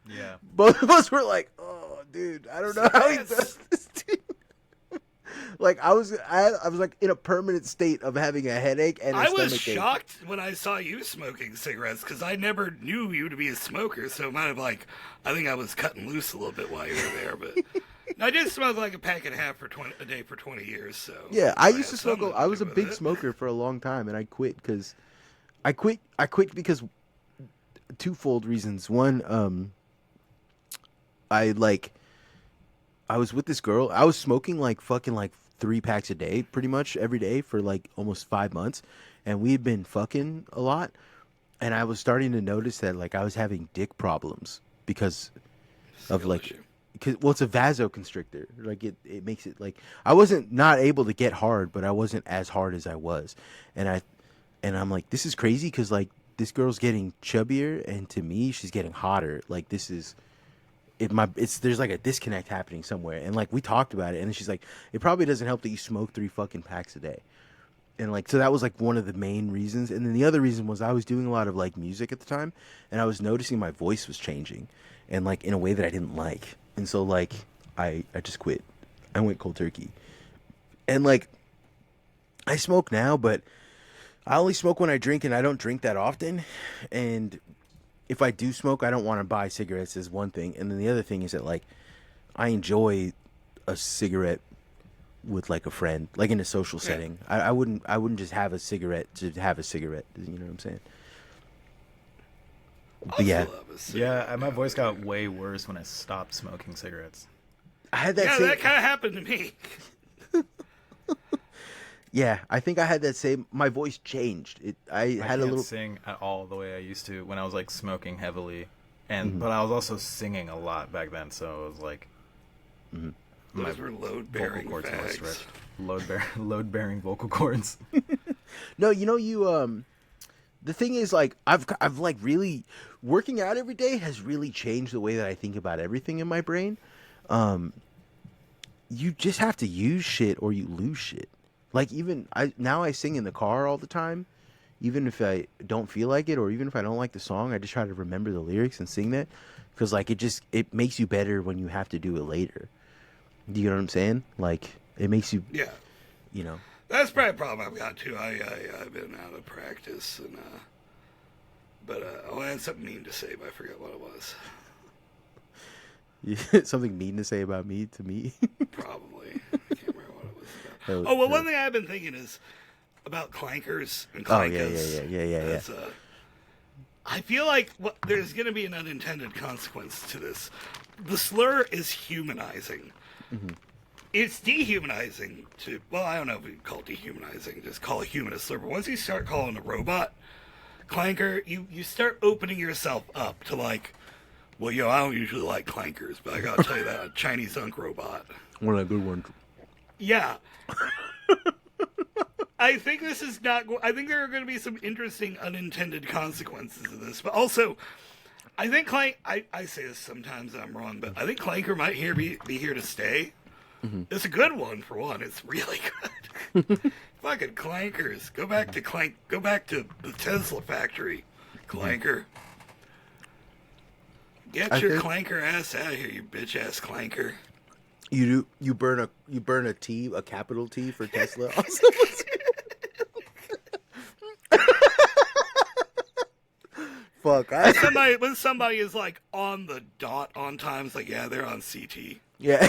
Yeah. Both of us were like, "Oh, dude, I don't know how he does this, dude." Like I was like in a permanent state of having a headache and I was shocked when I saw you smoking cigarettes because I never knew you to be a smoker. So it might have like I think I was cutting loose a little bit while you were there, but I did smoke like a pack and a half a day for 20 years. So yeah, I used to smoke. I was a big smoker for a long time, and I quit because I quit because twofold reasons. One, I was with this girl. I was smoking like fucking like 3 packs a day, pretty much every day for like almost 5 months, and we had been fucking a lot. And I was starting to notice that like I was having dick problems because of like, it's a vasoconstrictor. Like it makes it like I wasn't not able to get hard, but I wasn't as hard as I was, and I'm like, this is crazy because like this girl's getting chubbier, and to me she's getting hotter. Like this is. There's like a disconnect happening somewhere, and like we talked about it, and she's like, it probably doesn't help that you smoke 3 fucking packs a day, and like so that was like one of the main reasons. And then the other reason was I was doing a lot of like music at the time, and I was noticing my voice was changing, and like in a way that I didn't like, and so like I just quit. I went cold turkey, and like I smoke now, but I only smoke when I drink, and I don't drink that often, and if I do smoke, I don't want to buy cigarettes is one thing. And then the other thing is that like I enjoy a cigarette with like a friend, like in a social setting. I wouldn't just have a cigarette to have a cigarette. You know what I'm saying? But yeah, my voice got way worse when I stopped smoking cigarettes. I had that. That kind of happened to me. Yeah, I think I had that same. My voice changed. I can't sing at all the way I used to when I was like smoking heavily, and but I was also singing a lot back then. So it was like those were load-bearing vocal cords fags. more stretched. Load-bearing vocal cords. No, you the thing is like I've like really working out every day has really changed the way that I think about everything in my brain. You just have to use shit or you lose shit. Like even I sing in the car all the time, even if I don't feel like it, or even if I don't like the song, I just try to remember the lyrics and sing that, because like it makes you better when you have to do it later. Do you know what I'm saying? Like it makes you, you know. That's probably a problem I've got too. I've been out of practice, and I had something mean to say, but I forgot what it was. Something mean to say about me to me? Probably. I can't remember what it was about. One thing I've been thinking is, about clankers and Oh clankers. yeah. I feel like there's going to be an unintended consequence to this. The slur is humanizing. Mm-hmm. It's dehumanizing to, well, I don't know if we call it dehumanizing, just call a human a slur. But once you start calling a robot clanker, you start opening yourself up to like, well, I don't usually like clankers, but I got to tell you that, a Chinese Unk robot. One of the good ones. Yeah. I think this is not. I think there are going to be some interesting unintended consequences of this, but also, I think I say this sometimes and I'm wrong, but I think clanker might be here to stay. Mm-hmm. It's a good one for one. It's really good. Fucking clankers. Go back to the Tesla factory, clanker. Get your clanker ass out of here, you bitch ass clanker. You burn a T, a capital T for Tesla. Fuck. When somebody is like on the dot on time, it's like, yeah, they're on CT. Yeah.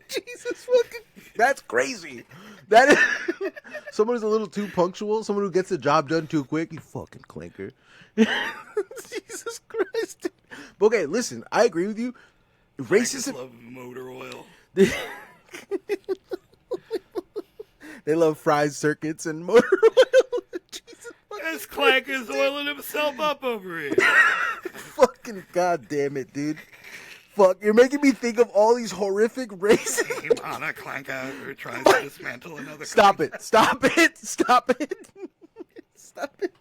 Jesus fucking. That's crazy. That is someone who's a little too punctual, someone who gets the job done too quick, you fucking clanker. Jesus Christ. But okay, listen, I agree with you. Racism. I love motor oil. They love fried circuits and motor oil. Jesus this clanker's oiling himself up over here. Fucking goddamn it, dude. Fuck, you're making me think of all these horrific races. On a clanker who tries to dismantle another Stop clanker. it. Stop it. Stop it. Stop it.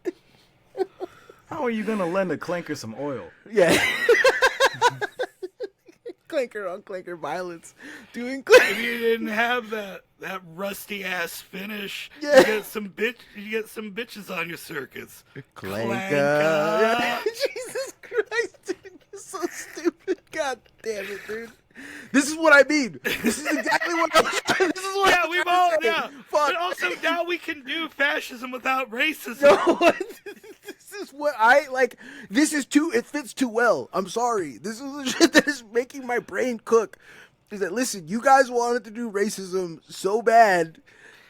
How are you gonna lend a clanker some oil? Yeah. Clanker on clanker violence. Doing If you didn't have that rusty ass finish, Yeah. you get some bitches on your circuits. Clanker. Jesus Christ, dude. You're so stupid. God damn it, dude. This is what I mean. This is exactly what I'm trying. This is what Yeah, I'm we've trying all to say. yeah. Fuck. But also now we can do fascism without racism. No, this is what I like. This is too. It fits too well. I'm sorry. This is the shit that is making my brain cook. Is that listen? You guys wanted to do racism so bad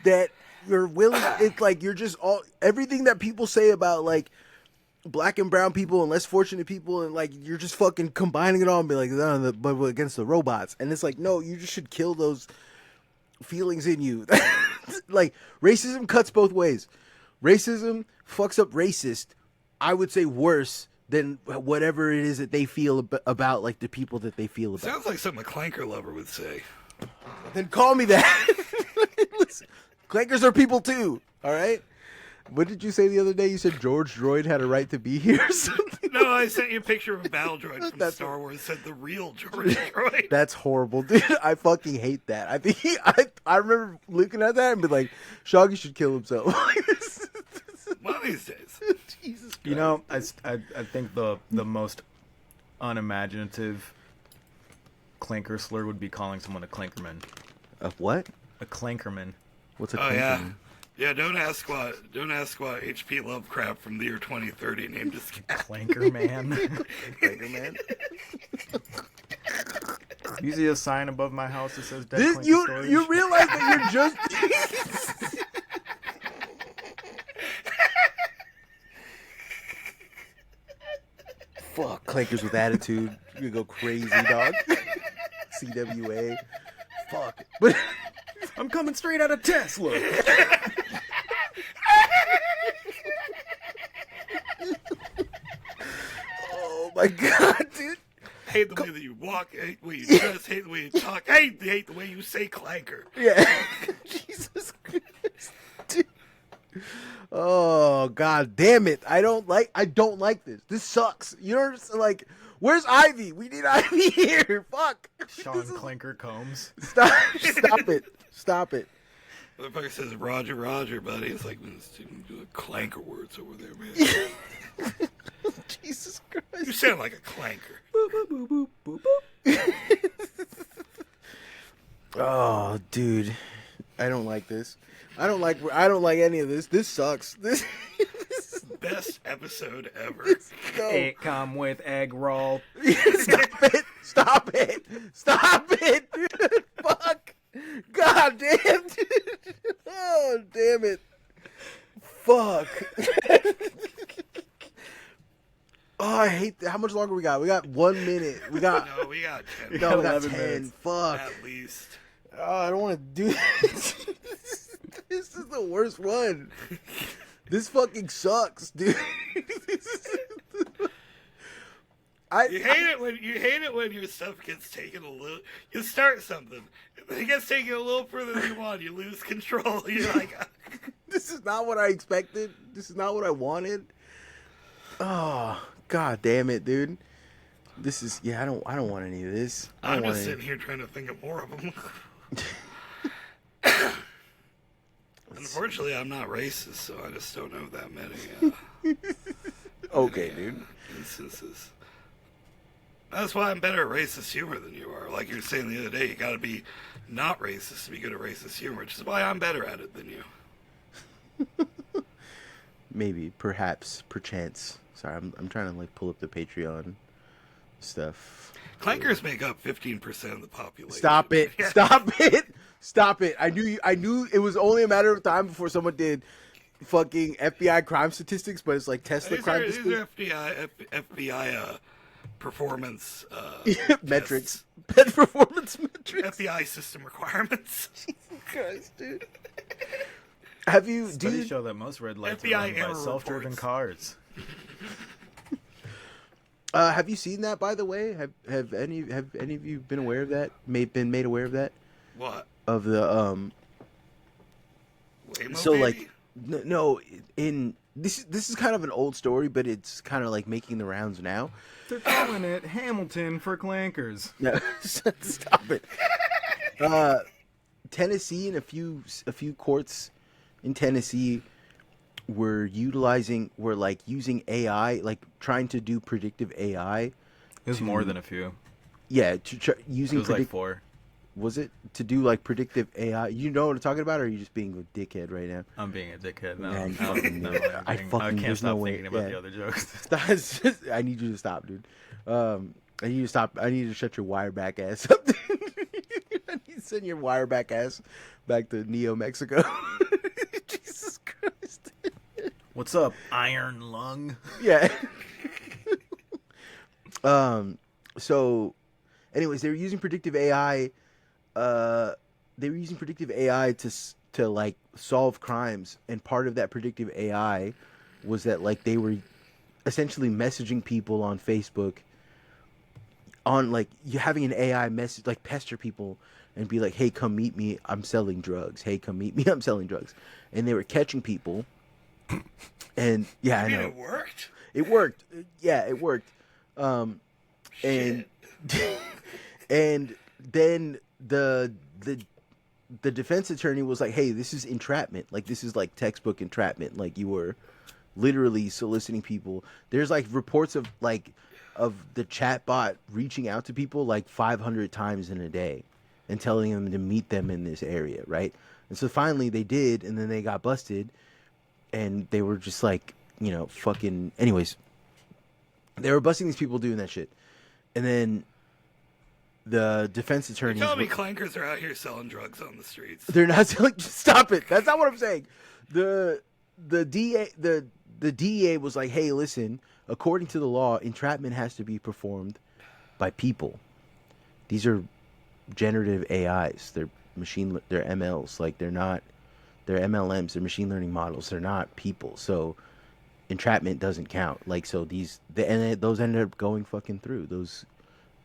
that you're willing. It's like you're just all everything that people say about like black and brown people and less fortunate people, and like you're just fucking combining it all and be like, no, but against the robots. And it's like, no, you just should kill those feelings in you. Like racism cuts both ways. Racism fucks up racist, I would say, worse than whatever it is that they feel about like the people that they feel about. Sounds like something a clanker lover would say. Then call me that. Listen, clankers are people too. All right. What did you say the other day? You said George Droid had a right to be here or something? No, I sent you a picture of a battle droid from Star Wars. Said the real George Droid. That's horrible, dude. I fucking hate that. I think I remember looking at that and be like, Shoggy should kill himself. One of these days. Jesus Christ. You know, I think the most unimaginative clanker slur would be calling someone a clankerman. A what? A clankerman. What's a Oh clankerman? yeah. Yeah, don't ask what H.P. Lovecraft from the year 2030 named his cat. Clankerman. Clankerman? You see a sign above my house that says Dead This, Clanker you Storage? you realize that you're just fuck clankers with attitude. You go crazy, dog. CWA. Fuck. But I'm coming straight out of Tesla. oh my god, dude. Hate the way that you walk, hate the way you dress, hate the way you talk, hate the way you say clanker. Yeah. Jesus Christ. Dude. Oh god damn it. I don't like this. This sucks. You know, like, where's Ivy? We need Ivy here. Fuck. Sean Clanker Combs. Stop it. Stop it. Motherfucker says Roger, Roger, buddy. It's like clanker words over there, man. Jesus Christ. You sound like a clanker. Oh, dude. I don't like this. I don't like any of this. This sucks. This Best episode ever. no. It come with egg roll. Stop it. Stop it. Stop it. Dude. Fuck. God damn, dude. Oh, damn it. Fuck. Oh, I hate that. How much longer we got? We got 1 minute. We got No, we got 10 no, we got 11 10. minutes. Fuck. at least. Oh, I don't want to do this. This is the worst one. This fucking sucks, dude. You hate it when your stuff gets taken a little. You start something, it gets taken a little further than you want. You lose control. You're like, This is not what I expected. This is not what I wanted. Oh, god damn it, dude. This is I don't want any of this. I'm just sitting here trying to think of more of them. Unfortunately, I'm not racist, so I just don't know that many. Okay, dude. Instances. That's why I'm better at racist humor than you are. Like you were saying the other day, you gotta be not racist to be good at racist humor, which is why I'm better at it than you. Maybe, perhaps, perchance. Sorry, I'm trying to like pull up the Patreon stuff. Clankers make up 15% of the population. Stop it! Yeah. Stop it! Stop it! I knew it was only a matter of time before someone did fucking FBI crime statistics, but it's like Tesla crime These statistics. are FBI performance Metrics. Best performance metrics. FBI system requirements. Jesus Christ, dude. Have you, Studies dude? show that most red lights FBI are run by error self-driven reports. cars. Have you seen that? By the way, have any of you been aware of that? Been made aware of that? What? Of the Waymo So baby? like no, in this is kind of an old story, but it's kind of like making the rounds now. They're calling it Hamilton for clankers. No, stop it. Tennessee and a few courts in Tennessee were using AI, like trying to do predictive AI. It was more than a few. Yeah, It using was like 4. Was it to do like predictive AI? You know what I'm talking about, or are you just being a dickhead right now? I'm being a dickhead. No, Man, no, fucking- no, I I fucking- can't there's stop no way- thinking about yeah. the other jokes. I need you to stop, dude. I need you to stop. I need you to shut your wire back ass up. I need to send your wire back ass back to Neo Mexico. Jesus Christ. What's up, Iron Lung? Yeah. So, anyways, they were using predictive AI. They were using predictive AI to like solve crimes, and part of that predictive AI was that like they were essentially messaging people on Facebook on like you having an AI message like pester people and be like, hey, come meet me, I'm selling drugs. Hey, come meet me, I'm selling drugs. And they were catching people. And yeah, I mean, know. it worked? It worked. Yeah, it worked. And and then the defense attorney was like, hey, this is entrapment. Like this is like textbook entrapment. Like you were literally soliciting people. There's like reports of the chatbot reaching out to people like 500 times in a day and telling them to meet them in this area, right? And so finally they did, and then they got busted, and they were just like, you know, fucking. Anyways, they were busting these people doing that shit, and then the defense You're attorneys. telling me clankers are out here selling drugs on the streets? They're not selling. Stop it. That's not what I'm saying. The DEA was like, hey, listen. According to the law, entrapment has to be performed by people. These are generative AIs. They're they're MLs. Like they're MLMs. They're machine learning models. They're not people. So entrapment doesn't count. Like so those ended up going fucking through. Those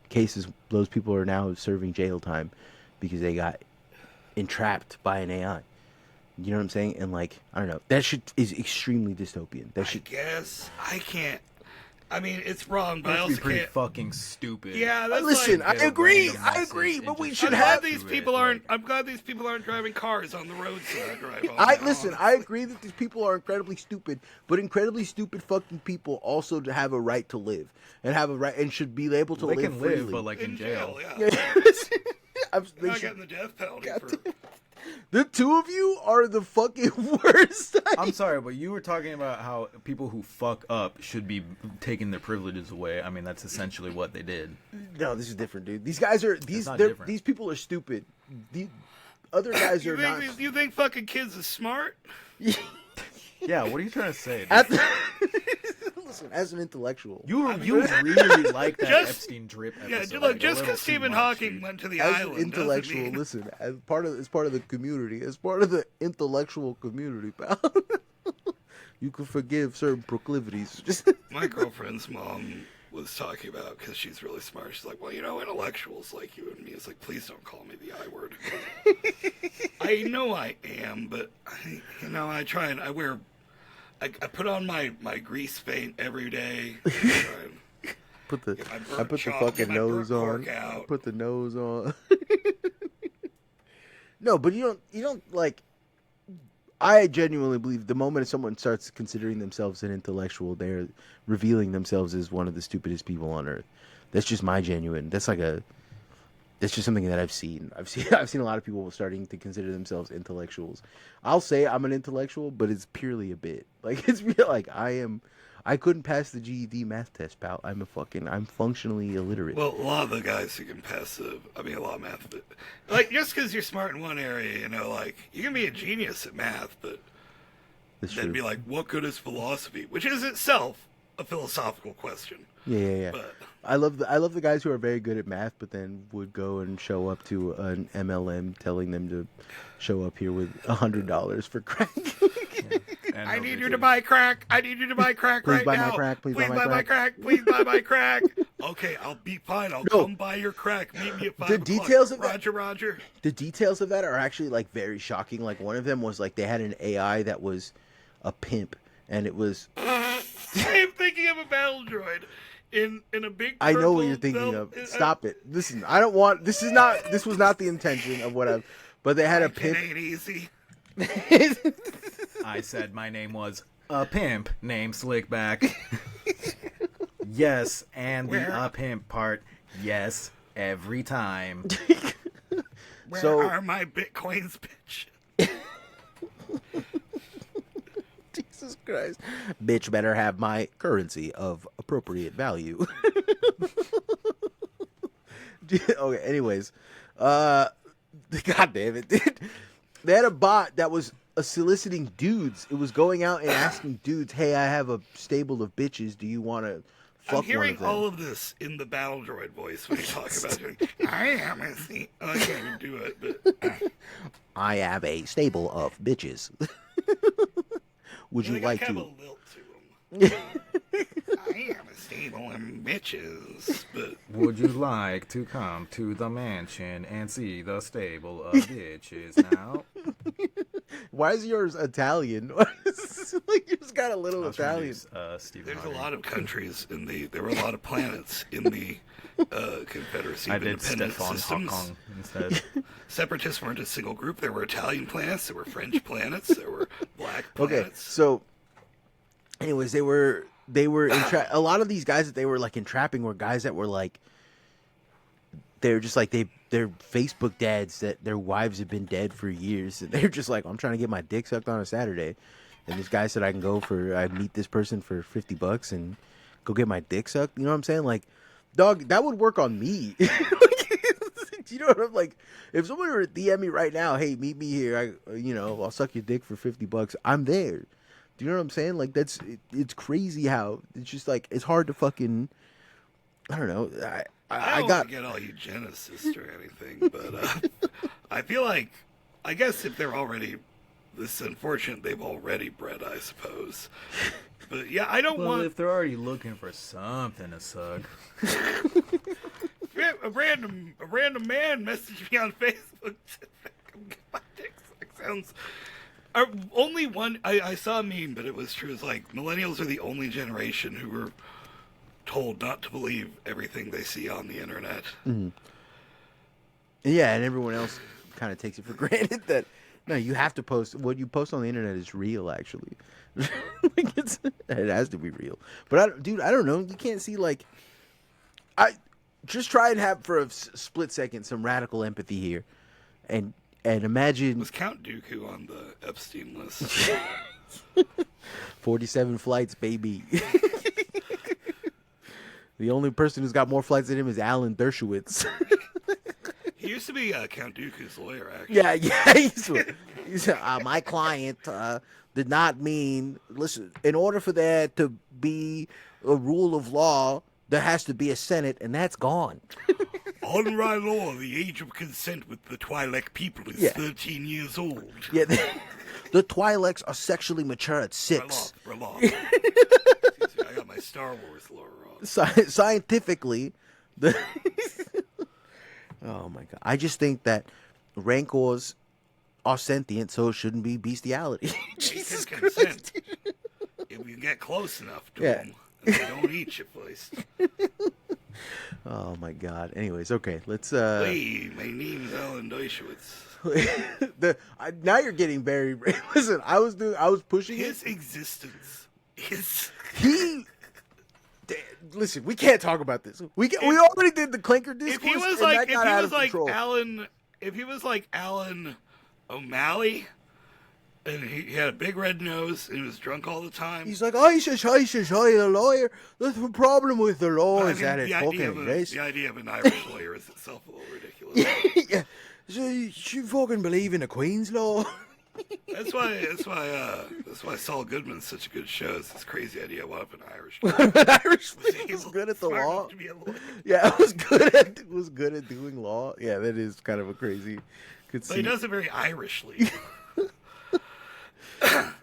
cases, those people are now serving jail time because they got entrapped by an AI. You know what I'm saying? And like, I don't know. That shit is extremely dystopian. That shit. I guess I can't. I mean, it's wrong, but I That'd also be pretty can't. fucking stupid. Yeah, that's Listen, like, I agree. random I message agree. and But we just should I'm have. glad these people aren't. I'm glad these people aren't driving cars on the roads that I drive on. Listen. I agree that these people are incredibly stupid, but incredibly stupid fucking people also have a right to live and have a right and should be able to They live can freely. live, but like in jail. Yeah. They They're not should- getting the death penalty God for. The two of you are the fucking worst. I'm sorry, but you were talking about how people who fuck up should be taking their privileges away. I mean, that's essentially what they did. No, this is different, dude. These guys are not different. these people are stupid. The other guys are not. You think fucking kids are smart? Yeah, what are you trying to say? Listen, as an intellectual, You really like that Just- Epstein drip Yeah, episode. look, like, a just little because too Stephen much, Hawking dude. went to the as island an intellectual, doesn't mean... listen, as part of the community, as part of the intellectual community, pal. You can forgive certain proclivities. Just My girlfriend's mom was talking about, because she's really smart, she's like, well, intellectuals like you and me, it's like, please don't call me the I word. I know I am, but I try and I put on my grease paint every day. I try and put the get my I burnt put the chalk, fucking get my nose burnt on. cork out. Put the nose on. No, but you don't like. I genuinely believe the moment someone starts considering themselves an intellectual, they're revealing themselves as one of the stupidest people on earth. That's just my genuine. That's just something that I've seen. I've seen a lot of people starting to consider themselves intellectuals. I'll say I'm an intellectual, but it's purely a bit. Like it's real. Like I couldn't pass the GED math test, pal. I'm functionally illiterate. Well, a lot of the guys who can pass a lot of math, but like just because you're smart in one area, like you can be a genius at math, but That's then true. be like, what good is philosophy? Which is itself a philosophical question. Yeah. But I love the guys who are very good at math, but then would go and show up to an MLM telling them to show up here with $100 for crack. And I need nobody you to did. buy crack. I need you to buy crack Please right buy my now. crack. Please buy my buy my crack. crack. Please buy my crack. Okay, I'll be fine. I'll No. come buy your crack. Meet me at 5 The o'clock. details of that- Roger. The details of that are actually like very shocking. Like one of them was like they had an AI that was a pimp, and it was I'm thinking of a battle droid in a big. I know what purple you're thinking belt- of. Stop it. Listen, I don't want. This was not the intention of what I've. But they had a It pimp. ain't easy. I said my name was a pimp named Slickback. Yes, and Where- the pimp part. Yes, every time. Where So- are my bitcoins, bitch? Jesus Christ, bitch, better have my currency of appropriate value. Okay. Anyways, God damn it, dude. They had a bot that was soliciting dudes. It was going out and asking dudes, "Hey, I have a stable of bitches. Do you want to fuck I'm one hearing of them?" all of this in the battle droid voice when you talk about it. I am a see. Oh, I can't even do it, but I have a stable of bitches. Would you they like have a to? lilt to them. I am a stable and bitches, but Would you like to come to the mansion and see the stable of bitches now? Why is yours Italian? Like yours got a little I was trying to Italian. use, Stephen there's a Hawking. lot of countries there were a lot of planets in the Confederacy I of did Independent Stefan Systems. Hawking instead. Separatists weren't a single group. There were Italian planets, there were French planets, there were black Okay, planets. so, anyways, they were a lot of these guys that they were like entrapping were guys that were like, they're just like they're Facebook dads that their wives have been dead for years, and they're just like, I'm trying to get my dick sucked on a Saturday, and this guy said I meet this person for $50 and go get my dick sucked. You know what I'm saying? Like, dog, that would work on me. You know what I'm like? If someone were to DM me right now, hey, meet me here. I'll suck your dick for $50. I'm there. Do you know what I'm saying? Like it's crazy how it's just like it's hard to fucking. I don't know. I don't got want to get all eugenicist or anything, but I feel like, I guess if they're already this unfortunate, they've already bred, I suppose. But yeah, I don't Well, want if they're already looking for something to suck. a random man messaged me on Facebook. Said, "Come get my dick sucked." Sounds. Only one I saw a meme, but it was true. It's like millennials are the only generation who were told not to believe everything they see on the internet. Yeah, and everyone else kind of takes it for granted that no, you have to post what you post on the internet is real. Actually, like it has to be real. But I don't know. You can't see like I just try and have for a split second some radical empathy here, and imagine Was Count Dooku on the Epstein list? 47 flights, baby. The only person who's got more flights than him is Alan Dershowitz. He used to be Count Dooku's lawyer, actually. Yeah, He said, my client did not mean. Listen, in order for there to be a rule of law, there has to be a Senate, and that's gone. On my law, the age of consent with the Twi'lek people is 13 years old. Yeah, the Twi'leks are sexually mature at 6. Excuse me, I got my Star Wars lore wrong. Scientifically, oh my god! I just think that rancors are sentient, so it shouldn't be bestiality. Jesus Christ! If you get close enough to them, they don't eat you first. Oh my god! Anyways, okay, let's. Hey, my name's Alan Dershowitz. Now you're getting very. Listen, I was pushing his existence. Listen, we can't talk about this. We already did the clinker discourse. If he was like Alan O'Malley, and he had a big red nose and he was drunk all the time. He's like, the lawyer. That's the problem with the law is that it's fucking racist. The idea of an Irish lawyer is itself a little ridiculous. Yeah. She fucking believe in the Queen's law. That's why Saul Goodman's such a good show. It's this crazy idea. What if an Irish lawyer was good at the law? Yeah, it was good at doing law. Yeah, that is kind of a crazy. But he does it very Irishly.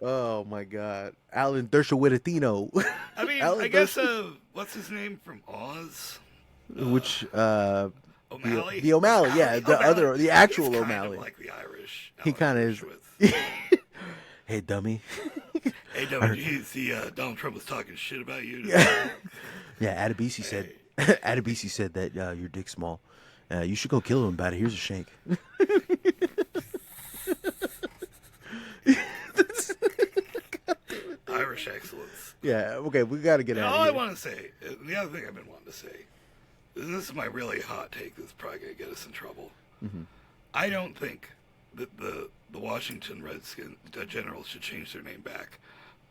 Oh my God, Alan Dershowitz. I mean, I guess what's his name from Oz? Which O'Malley? The O'Malley, yeah, the actual He's O'Malley. Kind of like the Irish. He kind of is. Hey, dummy. Hey, dummy. You see, Donald Trump was talking shit about you. Yeah, Adebisi said. Adebisi said that your dick's small. You should go kill him about it. Here's a shank. Irish excellence. Yeah. Okay, we got to get out of here. All I want to say, the other thing I've been wanting to say, this is my really hot take that's probably going to get us in trouble. Mm-hmm. I don't think that the Washington Redskins Generals should change their name back.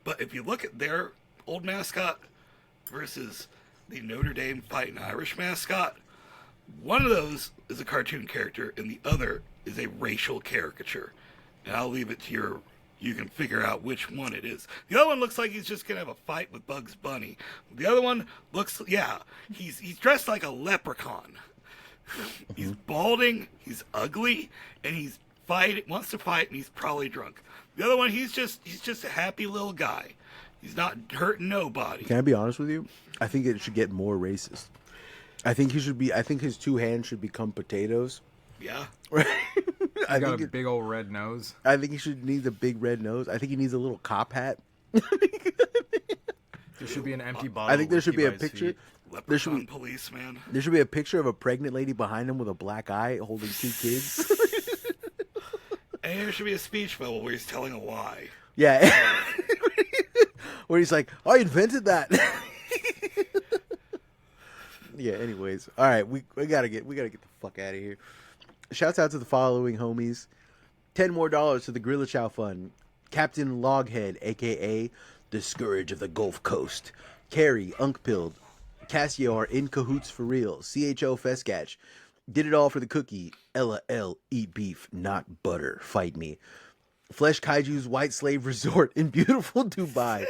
But if you look at their old mascot versus the Notre Dame Fighting Irish mascot, one of those is a cartoon character and the other is a racial caricature. And I'll leave it to you can figure out which one it is. The other one looks like he's just going to have a fight with Bugs Bunny. The other one looks, he's dressed like a leprechaun. He's balding, he's ugly, and wants to fight, and he's probably drunk. The other one, he's just a happy little guy. He's not hurting nobody. Can I be honest with you? I think it should get more racist. I think his two hands should become potatoes. Yeah. Right. I got a big old red nose. I think he needs a big red nose. I think he needs a little cop hat. There should be an empty bottle. I think there should be a picture. Leprechaun policeman. There should be a picture of a pregnant lady behind him with a black eye holding 2 kids. And there should be a speech bubble where he's telling a lie. Yeah. Where he's like, I invented that. Yeah, anyways. All right, we gotta get the fuck out of here. Shouts out to the following homies. $10 more to the Gorilla Chow Fund. Captain Loghead, a.k.a. the Scourge of the Gulf Coast. Carrie, Unkpilled. Cassio are in cahoots for real. CHO Feskatch. Did it all for the cookie. Ella L. Eat beef, not butter. Fight me. Flesh Kaiju's White Slave Resort in beautiful Dubai.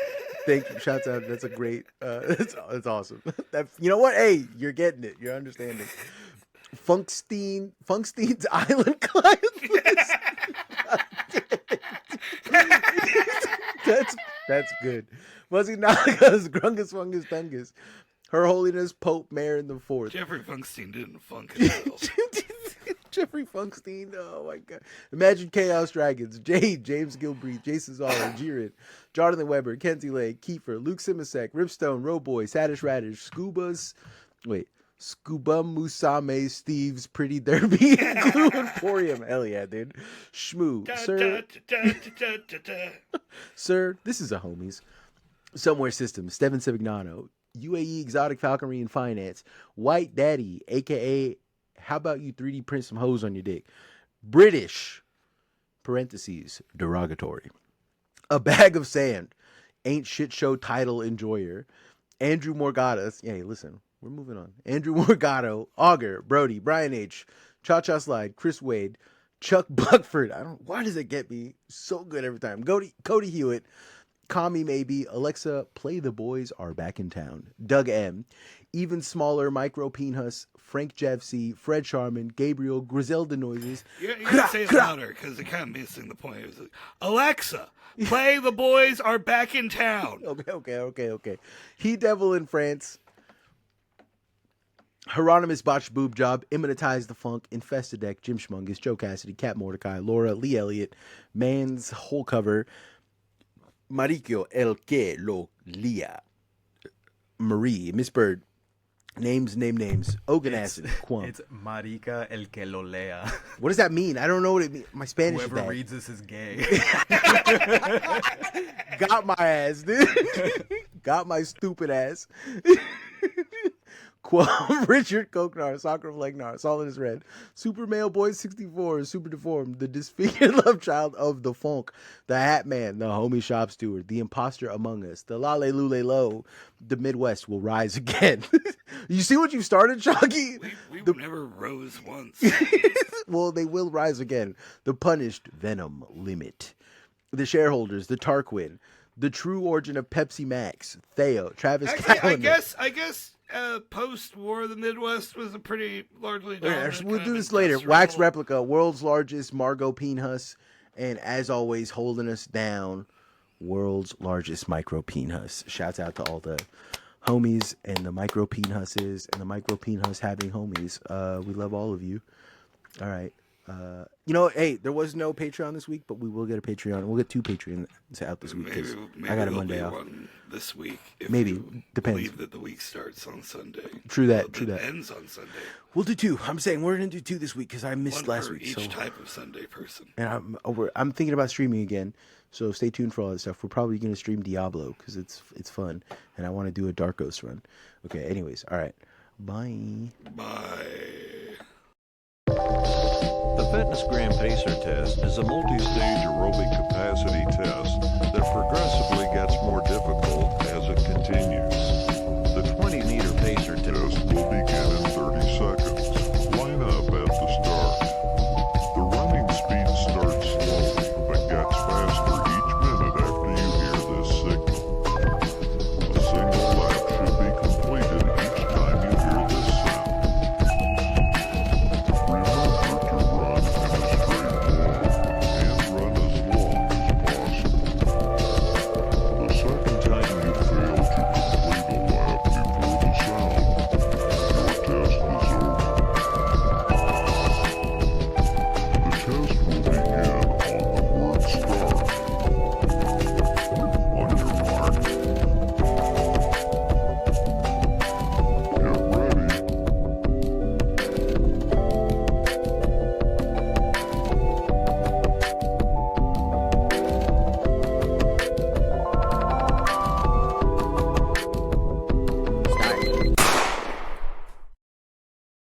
Thank you. Shouts out. That's a great. That's awesome. You know what? Hey, you're getting it. You're understanding. Funkstein's Island Climb. That's good. Fuzzy Naga's Grungus Fungus Tungus. Her Holiness Pope Marin the Fourth. Jeffrey Funkstein didn't funk himself. Jeffrey Funkstein, oh my God. Imagine Chaos Dragons, Jade, James Gilbreath, Jason Zoller, Jiren, Jonathan Weber, Kenzie Lake, Kiefer, Luke Simasek, Ripstone, Roboy, Sadish Radish, Scuba Musame, Steve's Pretty Derby, Glue Emporium. Hell yeah, dude. Shmoo, Sir, this is a homies. Somewhere Systems, Steven Civignano, UAE Exotic Falconry and Finance, White Daddy, a.k.a. How about you 3D print some hoes on your dick? British, parentheses, derogatory. A Bag of Sand, Ain't Shit Show Title Enjoyer. Andrew Morgado, hey, listen, we're moving on. Andrew Morgado, Auger, Brody, Brian H., Cha Cha Slide, Chris Wade, Chuck Buckford. Why does it get me so good every time? Cody Hewitt. Kami Maybe. Alexa, play The Boys Are Back in Town. Doug M. Even Smaller, Micro Peenhus, Frank Jeffsey, Fred Sharman, Gabriel, Griselda Noises. You gotta say it louder because they're kind of missing the point. It was like, Alexa, play The Boys Are Back in Town. Okay. He Devil in France. Hieronymus Botched Boob Job, Immonetize the Funk, Infestadec, Jim Schmungus, Joe Cassidy, Cat Mordecai, Laura, Lee Elliott, Man's Whole Cover, Maricio El Que Lo Lia, Marie, Miss Bird, names, Ogan Acid, Quam. It's Marica El Que Lo Lea. What does that mean? I don't know what it means. My Spanish Whoever is bad. reads this is gay. Got my ass, dude. Got my stupid ass. Quam, Richard Koknar, Soccer of Legnar, Solid as Red, Super Male Boy 64, Super Deformed, the Disfigured Love Child of the Funk, the Hat Man, the Homie Shop Steward, the Imposter Among Us, the Lale Lule Low, the Midwest will rise again. You see what you started, Shocky? We never rose once. Well, they will rise again. The Punished Venom Limit, the Shareholders, the Tarquin, the True Origin of Pepsi Max, Theo, Travis Callender. I guess post-war, the Midwest was a pretty largely dominant. We'll do this later. Wax Replica, World's Largest Margot Peenhus, and as always, holding us down, World's Largest Micro Peenhus. Shouts out to all the homies and the Micro Peenhuses and the Micro Peenhus having homies. We love all of you. All right. Hey, there was no Patreon this week, but we will get a Patreon. We'll get 2 Patreons out this week because I got a Monday off. One this week. If maybe you depends. Believe that the week starts on Sunday. True that. Ends on Sunday. We'll do 2. I'm saying we're gonna do 2 this week because I missed One last for week. each So type of Sunday person. and I'm thinking about streaming again. So stay tuned for all that stuff. We're probably gonna stream Diablo because it's fun, and I want to do a Dark Ghost run. Okay. Anyways, all right. Bye. The Fitness Gram Pacer test is a multi-stage aerobic capacity test that progressively